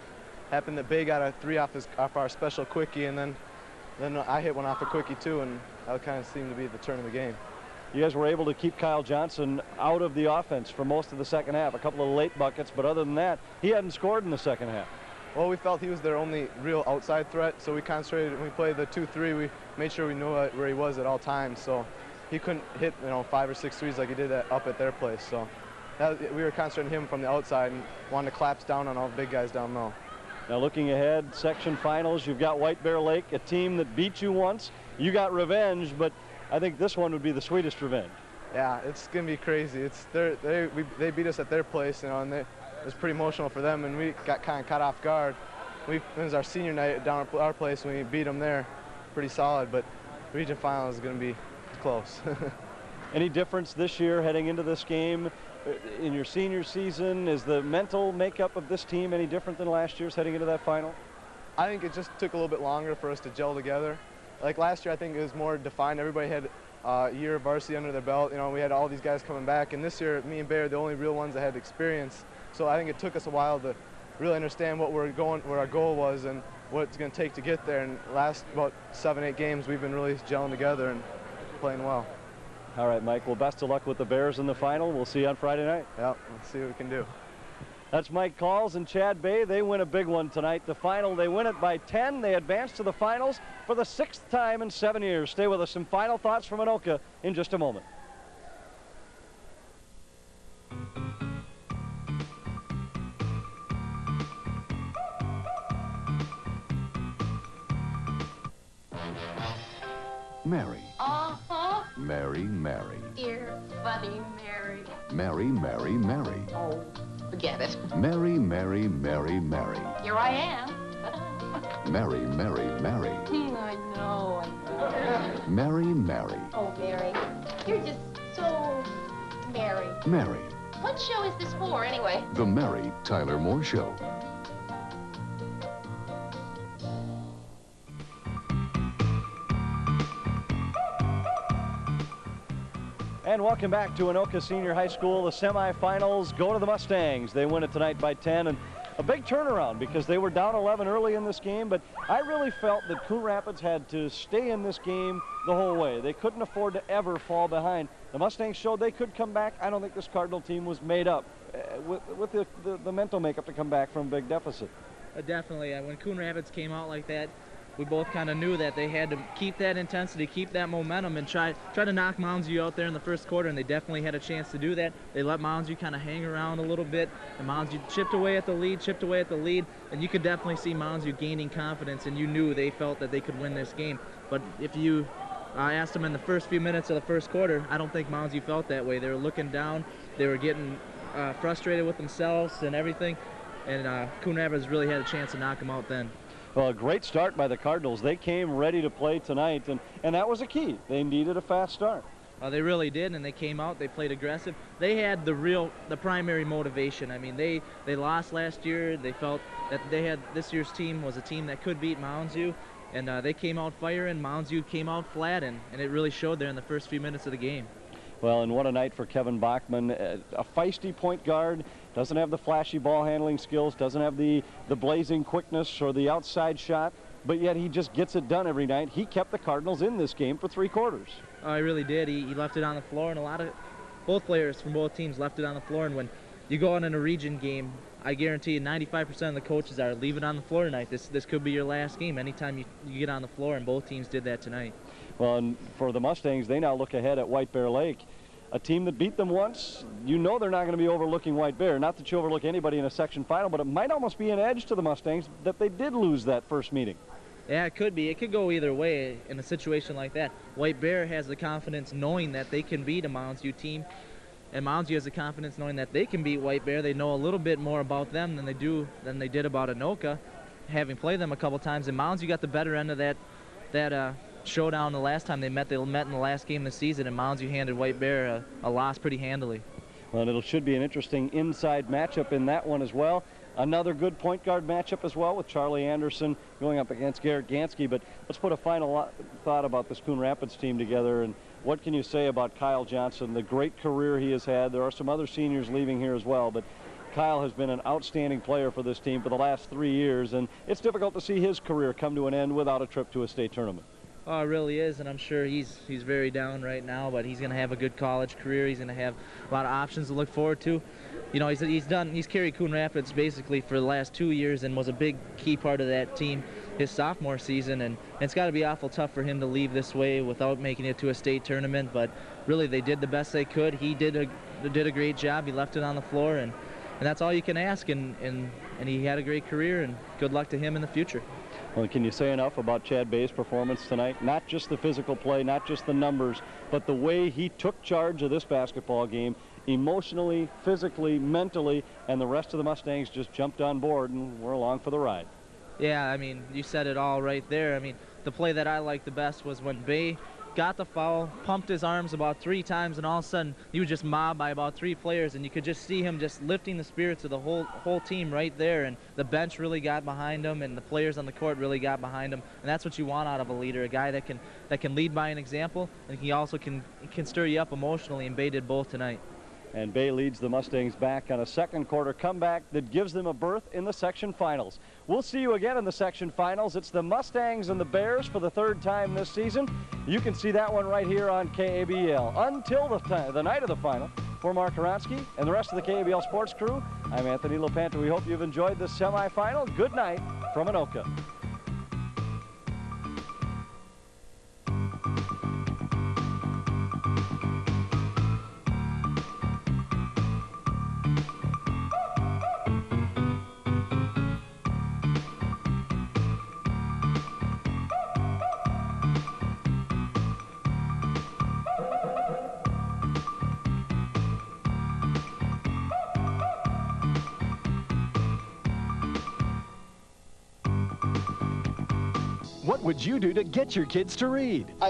happened that Bay got a 3 off our special quickie, and then I hit one off a quickie too, and that kind of seemed to be the turn of the game. You guys were able to keep Kyle Johnson out of the offense for most of the second half. A couple of late buckets, but other than that, he hadn't scored in the second half. Well, we felt he was their only real outside threat, so we concentrated. When we played the 2-3, we made sure we knew where he was at all times. So he couldn't hit 5 or 6 threes like he did up at their place. So we were concentrating him from the outside and wanted to collapse down on all the big guys down low. Now looking ahead, section finals, you've got White Bear Lake, a team that beat you once. You got revenge, but I think this one would be the sweetest revenge. Yeah, it's gonna be crazy. They beat us at their place, and it was pretty emotional for them, and we got kind of caught off guard. It was our senior night down at our place when we beat them there, pretty solid. But region final is gonna be close. Any difference this year heading into this game in your senior season? Is the mental makeup of this team any different than last year's heading into that final? I think it just took a little bit longer for us to gel together. Like last year, I think it was more defined. Everybody had a year of varsity under their belt. We had all these guys coming back, and this year, me and Bay are the only real ones that had experience. So I think it took us a while to really understand where our goal was, and what it's going to take to get there. And last about 7-8 games, we've been really gelling together and playing well. All right, Mike. Well, best of luck with the Bears in the final. We'll see you on Friday night. Yep, let's see what we can do. That's Mike Calls and Chad Bay. They win a big one tonight. The final, they win it by 10. They advance to the finals for the 6th time in 7 years. Stay with us. Some final thoughts from Anoka in just a moment. Mary. Uh-huh. Mary, Mary. You're funny, Mary. Mary, Mary, Mary. Oh, forget it. Mary, Mary, Mary, Mary. Here I am. Mary, Mary, Mary. I know. Mary, Mary. Oh, Mary, you're just so Mary. Mary. What show is this for, anyway? The Mary Tyler Moore Show. And welcome back to Anoka Senior High School. The semifinals go to the Mustangs. They win it tonight by 10, and a big turnaround because they were down 11 early in this game, but I really felt that Coon Rapids had to stay in this game the whole way. They couldn't afford to ever fall behind. The Mustangs showed they could come back. I don't think this Cardinal team was made up with the mental makeup to come back from a big deficit. Definitely. When Coon Rapids came out like that, we both kind of knew that they had to keep that intensity, keep that momentum, and try to knock Mounds out there in the first quarter, and they definitely had a chance to do that. They let Mounds kind of hang around a little bit, and Mounds chipped away at the lead, and you could definitely see Mounds gaining confidence, and you knew they felt that they could win this game. But if you asked them in the first few minutes of the first quarter, I don't think Mounds felt that way. They were looking down, they were getting frustrated with themselves and everything, and Coon Rapids really had a chance to knock them out then. Well, a great start by the Cardinals. They came ready to play tonight, and that was a key. They needed a fast start. They really did, and they came out, they played aggressive. They had the primary motivation. I mean, they lost last year. They felt that this year's team was a team that could beat Mounds U, and they came out firing. Mounds U came out flat, and it really showed there in the first few minutes of the game. Well, and what a night for Kevin Bachman, a feisty point guard, doesn't have the flashy ball handling skills, doesn't have the blazing quickness or the outside shot, but yet he just gets it done every night. He kept the Cardinals in this game for 3 quarters. Oh, he really did. He left it on the floor, and both players from both teams left it on the floor, and when you go on in a region game, I guarantee you 95% of the coaches are leave it on the floor tonight. This could be your last game anytime you get on the floor, and both teams did that tonight. Well, and for the Mustangs, they now look ahead at White Bear Lake, a team that beat them once. You know they're not going to be overlooking White Bear. Not that you overlook anybody in a section final, but it might almost be an edge to the Mustangs that they did lose that first meeting. Yeah, it could be. It could go either way in a situation like that. White Bear has the confidence knowing that they can beat a Mounds U team, and Mounds U has the confidence knowing that they can beat White Bear. They know a little bit more about them than they did about Anoka, having played them a couple times. And Mounds U got the better end of that showdown the last time they met. They met in the last game of the season, and Mounds U handed White Bear a loss pretty handily. Well, and it should be an interesting inside matchup in that one as well. Another good point guard matchup as well with Charlie Anderson going up against Garrett Gansky. But let's put a final thought about this Coon Rapids team together. And what can you say about Kyle Johnson, the great career he has had? There are some other seniors leaving here as well, but Kyle has been an outstanding player for this team for the last 3 years, and it's difficult to see his career come to an end without a trip to a state tournament. Oh, it really is, and I'm sure he's very down right now, but he's going to have a good college career. He's going to have a lot of options to look forward to. You know, he's carried Coon Rapids basically for the last 2 years and was a big key part of that team his sophomore season, and it's got to be awful tough for him to leave this way without making it to a state tournament, but really they did the best they could. He did a great job. He left it on the floor, and that's all you can ask, and he had a great career, and good luck to him in the future. Well, can you say enough about Chad Bay's performance tonight? Not just the physical play, not just the numbers, but the way he took charge of this basketball game emotionally, physically, mentally, and the rest of the Mustangs just jumped on board and were along for the ride. Yeah, I mean, you said it all right there. I mean, the play that I liked the best was when Bay got the foul, pumped his arms about 3 times, and all of a sudden he was just mobbed by about 3 players, and you could just see him just lifting the spirits of the whole team right there, and the bench really got behind him, and the players on the court really got behind him, and that's what you want out of a leader, a guy that can lead by an example, and he also can stir you up emotionally, and Bay did both tonight. And Bay leads the Mustangs back on a second quarter comeback that gives them a berth in the section finals. We'll see you again in the section finals. It's the Mustangs and the Bears for the 3rd time this season. You can see that one right here on KABL. Until the night of the final, for Mark Horonsky and the rest of the KABL sports crew, I'm Anthony LaPanta. We hope you've enjoyed this semifinal. Good night from Anoka. What would you do to get your kids to read?